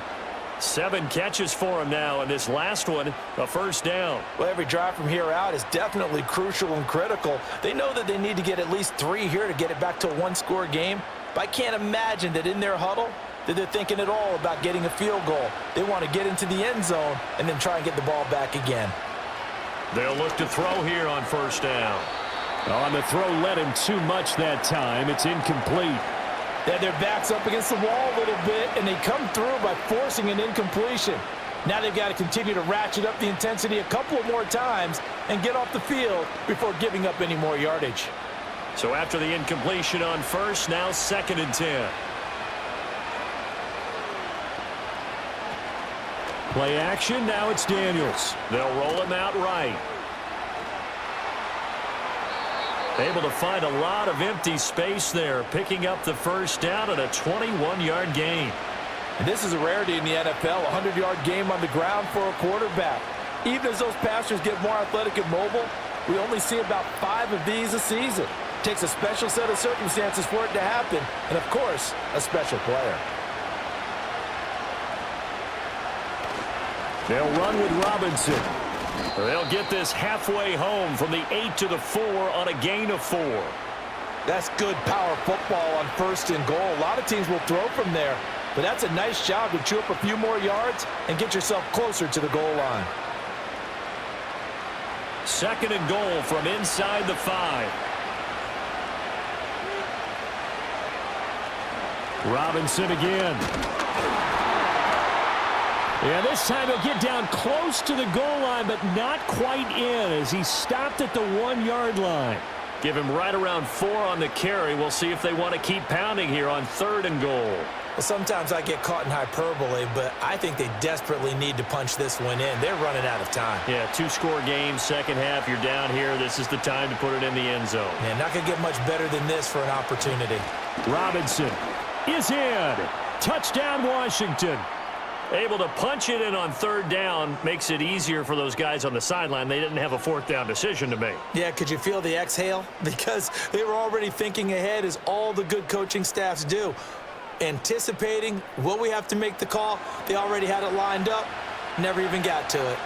7 catches for him now, and this last one, a 1st down. Well, every drive from here out is definitely crucial and critical. They know that they need to get at least 3 here to get it back to a 1-score game. But I can't imagine that in their huddle that they're thinking at all about getting a field goal. They want to get into the end zone and then try and get the ball back again. They'll look to throw here on 1st down. On the throw, led him too much that time. It's incomplete. They had their backs up against the wall a little bit, and they come through by forcing an incompletion. Now they've got to continue to ratchet up the intensity a couple of more times and get off the field before giving up any more yardage. So after the incompletion on 1st, now 2nd and 10. Play action, now it's Daniels. They'll roll him out right. Able to find a lot of empty space there, picking up the 1st down at a 21-yard gain. And this is a rarity in the NFL, a 100-yard game on the ground for a quarterback. Even as those passers get more athletic and mobile, we only see about 5 of these a season. It takes a special set of circumstances for it to happen, and of course, a special player. They'll run with Robinson. They'll get this halfway home from the 8 to the 4 on a gain of 4. That's good power football on 1st and goal. A lot of teams will throw from there, but that's a nice job to chew up a few more yards and get yourself closer to the goal line. 2nd and goal from inside the 5. Robinson again. Yeah, this time he'll get down close to the goal line, but not quite in as he stopped at the 1-yard line. Give him right around 4 on the carry. We'll see if they want to keep pounding here on 3rd and goal. Well, sometimes I get caught in hyperbole, but I think they desperately need to punch this one in. They're running out of time. Yeah, 2-score game, 2nd half. You're down here. This is the time to put it in the end zone. Man, not going to get much better than this for an opportunity. Robinson is in. Touchdown, Washington. Able to punch it in on 3rd down makes it easier for those guys on the sideline. They didn't have a 4th down decision to make. Yeah, could you feel the exhale? Because they were already thinking ahead, as all the good coaching staffs do. Anticipating, will we have to make the call? They already had it lined up, never even got to it.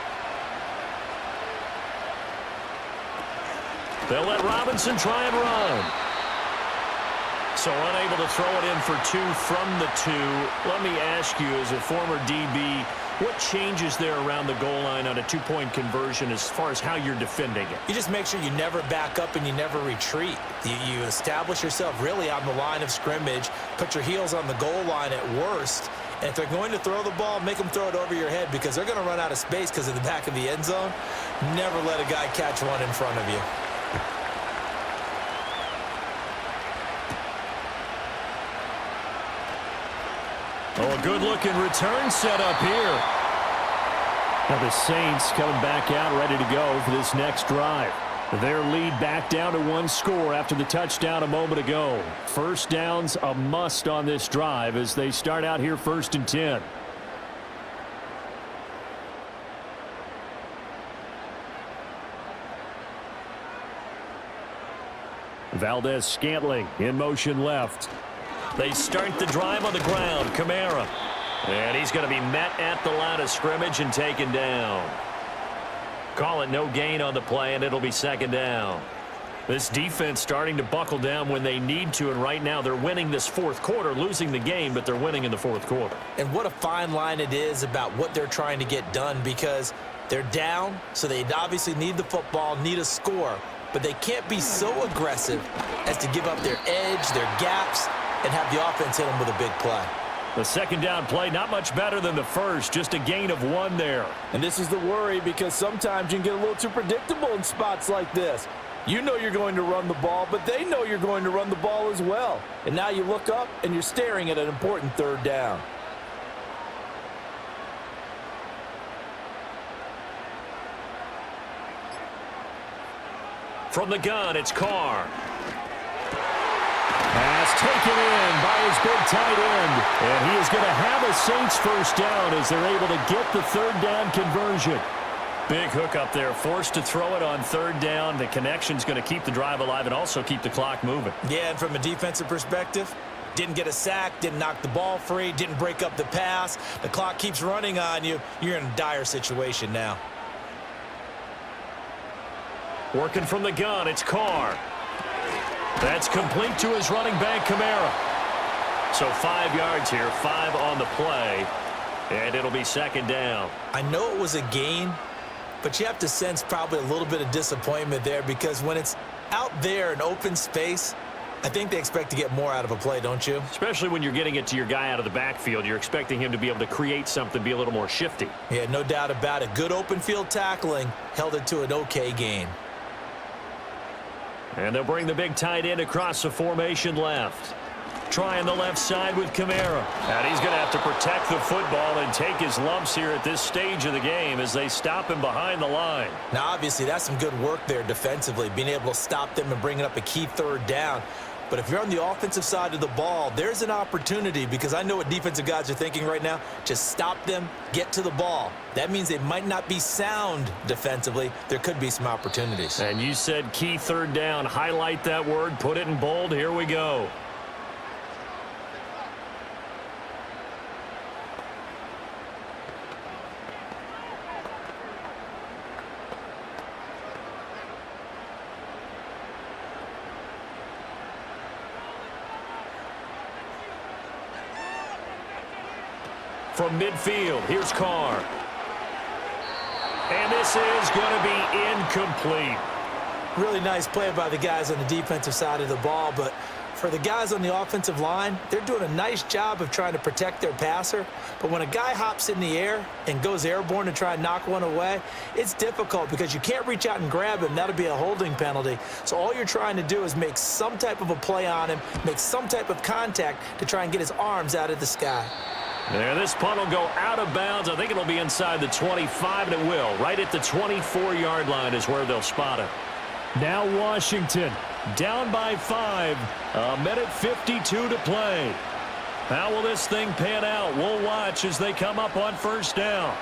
They'll let Robinson try and run. So unable to throw it in for 2 from the 2. Let me ask you, as a former DB, what changes there around the goal line on a 2-point conversion as far as how you're defending it? You just make sure you never back up and you never retreat. You establish yourself really on the line of scrimmage, put your heels on the goal line at worst, and if they're going to throw the ball, make them throw it over your head because they're going to run out of space because of the back of the end zone. Never let a guy catch one in front of you. Oh, a good-looking return set up here. Now the Saints coming back out ready to go for this next drive. Their lead back down to 1 score after the touchdown a moment ago. First down's a must on this drive as they start out here 1st and 10. Valdez-Scantling in motion left. They start the drive on the ground. Kamara. And he's going to be met at the line of scrimmage and taken down. Call it no gain on the play, and it'll be 2nd down. This defense starting to buckle down when they need to, and right now they're winning this 4th quarter, losing the game, but they're winning in the 4th quarter. And what a fine line it is about what they're trying to get done because they're down, so they obviously need the football, need a score, but they can't be so aggressive as to give up their edge, their gaps, and have the offense hit them with a big play. The 2nd down play, not much better than the first, just a gain of 1 there. And this is the worry because sometimes you can get a little too predictable in spots like this. You know you're going to run the ball, but they know you're going to run the ball as well. And now you look up and you're staring at an important 3rd down. From the gun, it's Carr. Pass taken in by his big tight end. And he is going to have a Saints first down as they're able to get the 3rd down conversion. Big hook up there, forced to throw it on 3rd down. The connection's going to keep the drive alive and also keep the clock moving. Yeah, and from a defensive perspective, didn't get a sack, didn't knock the ball free, didn't break up the pass. The clock keeps running on you. You're in a dire situation now. Working from the gun, it's Carr. That's complete to his running back, Kamara. So 5 yards here, 5 on the play, and it'll be 2nd down. I know it was a gain, but you have to sense probably a little bit of disappointment there because when it's out there in open space, I think they expect to get more out of a play, don't you? Especially when you're getting it to your guy out of the backfield. You're expecting him to be able to create something, be a little more shifty. Yeah, no doubt about it. Good open field tackling held it to an okay gain. And they'll bring the big tight end across the formation left. Trying the left side with Kamara. And he's going to have to protect the football and take his lumps here at this stage of the game as they stop him behind the line. Now, obviously, that's some good work there defensively, being able to stop them and bringing up a key 3rd down. But if you're on the offensive side of the ball, there's an opportunity because I know what defensive guys are thinking right now. Just stop them, get to the ball. That means they might not be sound defensively. There could be some opportunities. And you said key 3rd down. Highlight that word. Put it in bold. Here we go. From midfield, here's Carr. And this is going to be incomplete. Really nice play by the guys on the defensive side of the ball, but for the guys on the offensive line, they're doing a nice job of trying to protect their passer. But when a guy hops in the air and goes airborne to try and knock one away, it's difficult because you can't reach out and grab him. That'll be a holding penalty. So all you're trying to do is make some type of a play on him, make some type of contact to try and get his arms out of the sky. There, this punt will go out of bounds. I think it'll be inside the 25, and it will. Right at the 24-yard line is where they'll spot it. Now Washington down by 5. A minute 52 to play. How will this thing pan out? We'll watch as they come up on 1st down.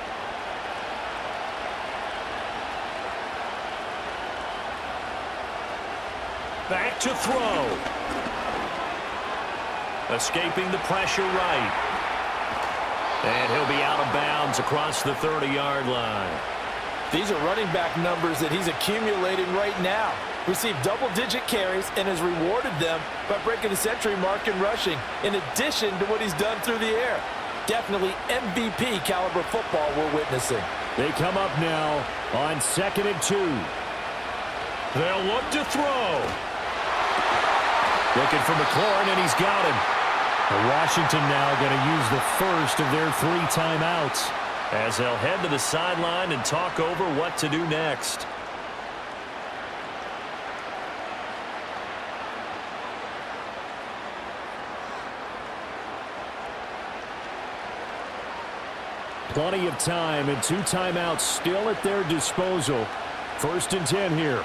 Back to throw. Escaping the pressure right. And he'll be out of bounds across the 30-yard line. These are running back numbers that he's accumulating right now. received double-digit carries and has rewarded them by breaking the century mark in rushing, in addition to what he's done through the air. Definitely MVP caliber football we're witnessing. They come up now on 2nd and 2. They'll look to throw. Looking for McLaurin, and he's got him. And Washington now going to use the first of their 3 timeouts, as they'll head to the sideline and talk over what to do next. Plenty of time and 2 timeouts still at their disposal. 1st and 10 here.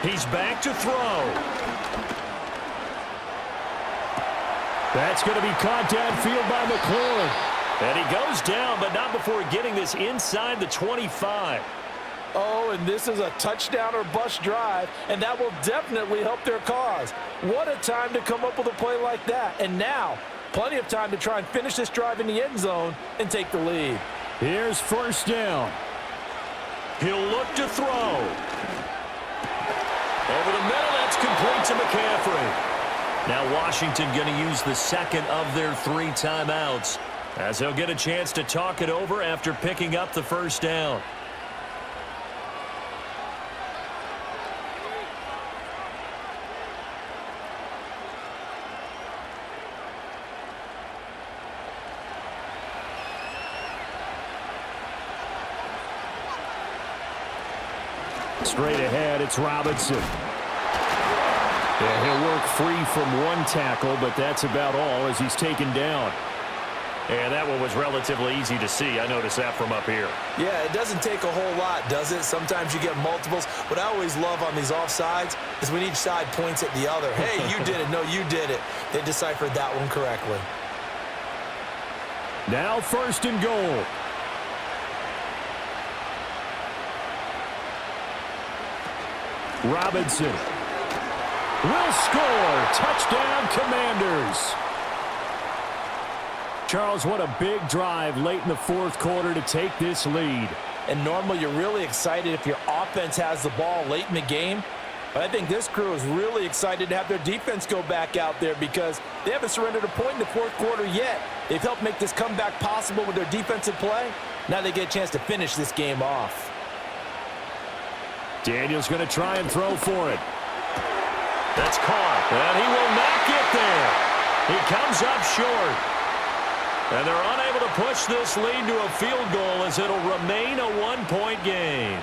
He's back to throw. That's going to be caught downfield by McLaurin. And he goes down, but not before getting this inside the 25. Oh, and this is a touchdown or bust drive, and that will definitely help their cause. What a time to come up with a play like that. And now, plenty of time to try and finish this drive in the end zone and take the lead. Here's 1st down. He'll look to throw. Over the middle, that's complete to McCaffrey. Now Washington going to use the 2nd of their 3 timeouts, as they'll get a chance to talk it over after picking up the 1st down. Straight ahead, it's Robinson. Yeah, he'll work free from 1 tackle, but that's about all as he's taken down. And that one was relatively easy to see. I noticed that from up here. Yeah, it doesn't take a whole lot, does it? Sometimes you get multiples. What I always love on these offsides is when each side points at the other. Hey, you did it. No, you did it. They deciphered that one correctly. Now 1st and goal. Robinson will score. Touchdown, Commanders. Charles, what a big drive late in the 4th quarter to take this lead. And normally you're really excited if your offense has the ball late in the game. But I think this crew is really excited to have their defense go back out there because they haven't surrendered a point in the 4th quarter yet. They've helped make this comeback possible with their defensive play. Now they get a chance to finish this game off. Daniel's going to try and throw for it. That's caught, and he will not get there. He comes up short. And they're unable to push this lead to a field goal as it'll remain a 1-point game.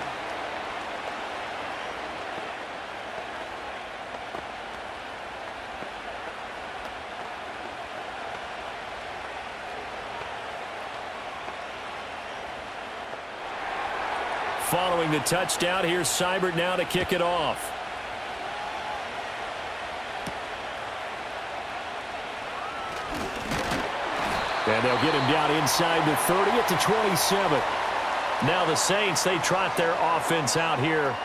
Following the touchdown, here's Seibert now to kick it off. And they'll get him down inside the 30 at the 27. Now the Saints, they trot their offense out here.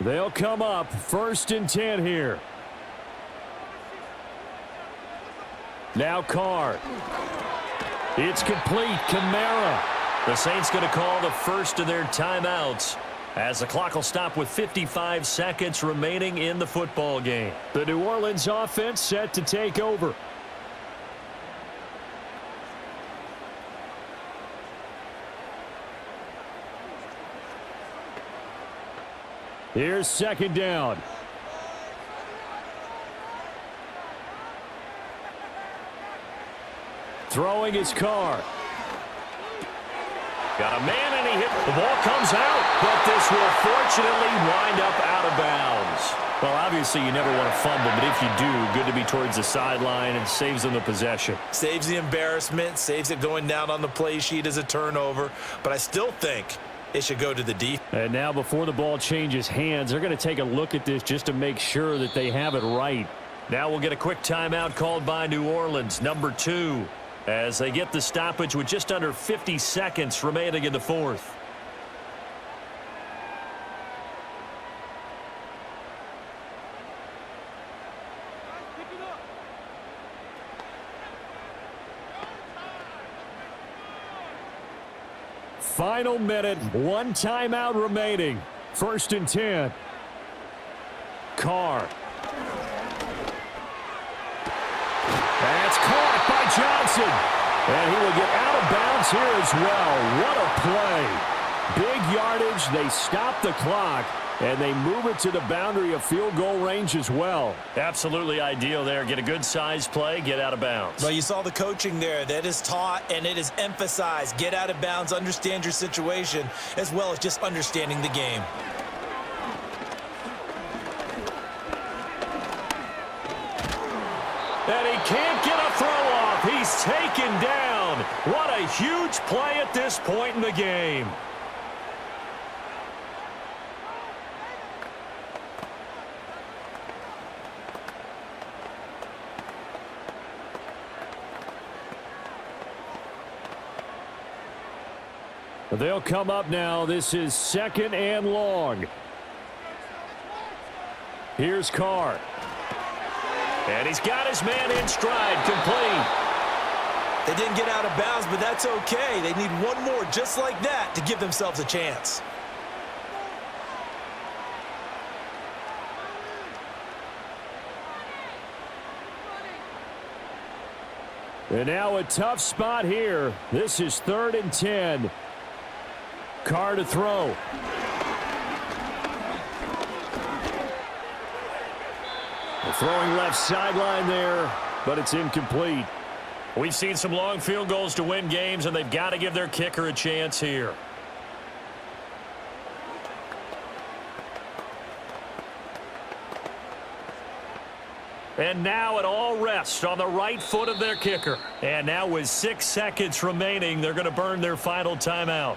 They'll come up 1st and 10 here. Now Carr. It's complete. Kamara. The Saints going to call the first of their timeouts as the clock will stop with 55 seconds remaining in the football game. The New Orleans offense set to take over. Here's 2nd down. Throwing his Carr. Got a man and he hit. The ball comes out, but this will fortunately wind up out of bounds. Well, obviously you never want to fumble, but if you do, good to be towards the sideline and saves them the possession. Saves the embarrassment, saves it going down on the play sheet as a turnover, but I still think it should go to the defense. And now before the ball changes hands, they're going to take a look at this just to make sure that they have it right. Now we'll get a quick timeout called by New Orleans, number 2, as they get the stoppage with just under 50 seconds remaining in the 4th. final minute, one timeout remaining. 1st and 10. Carr. That's caught by Johnson. And he will get out of bounds here as well. What a play. Big yardage. They stop the clock, and they move it to the boundary of field goal range as well. Absolutely ideal there. Get a good size play, get out of bounds. Well, you saw the coaching there. That is taught and it is emphasized. Get out of bounds, understand your situation, as well as just understanding the game. And he can't get a throw off. He's taken down. What a huge play at this point in the game. They'll come up now. This is 2nd and long. Here's Carr. And he's got his man in stride, complete. They didn't get out of bounds, but that's okay. They need one more just like that to give themselves a chance. And now a tough spot here. This is 3rd and 10. Carr to throw. Throwing left sideline there, but it's incomplete. We've seen some long field goals to win games, and they've got to give their kicker a chance here. And now it all rests on the right foot of their kicker. And now with 6 seconds remaining, they're going to burn their final timeout.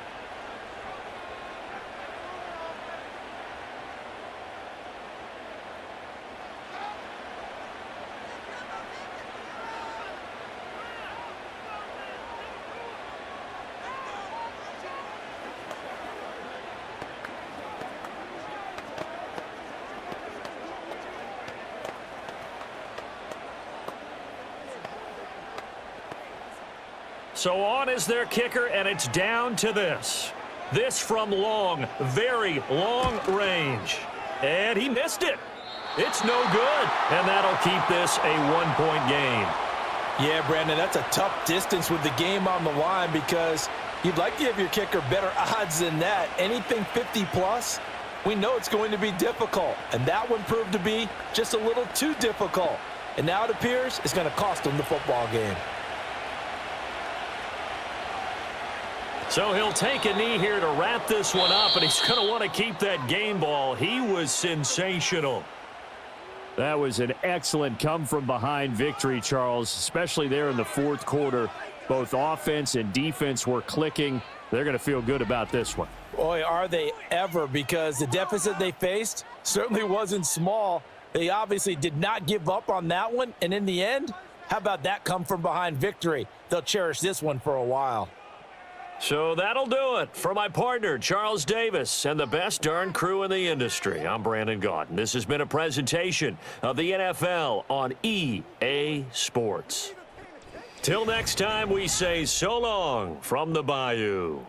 So on is their kicker, and it's down to this. This from long, very long range. And he missed it. It's no good. And that'll keep this a 1-point game. Yeah, Brandon, that's a tough distance with the game on the line because you'd like to give your kicker better odds than that. Anything 50-plus, we know it's going to be difficult. And that one proved to be just a little too difficult. And now it appears it's going to cost them the football game. So he'll take a knee here to wrap this one up, and he's going to want to keep that game ball. He was sensational. That was an excellent come-from-behind victory, Charles, especially there in the 4th quarter. Both offense and defense were clicking. They're going to feel good about this one. Boy, are they ever, because the deficit they faced certainly wasn't small. They obviously did not give up on that one, and in the end, how about that come-from-behind victory? They'll cherish this one for a while. So that'll do it for my partner, Charles Davis, and the best darn crew in the industry. I'm Brandon Gaudin. This has been a presentation of the NFL on EA Sports. Till next time, we say so long from the Bayou.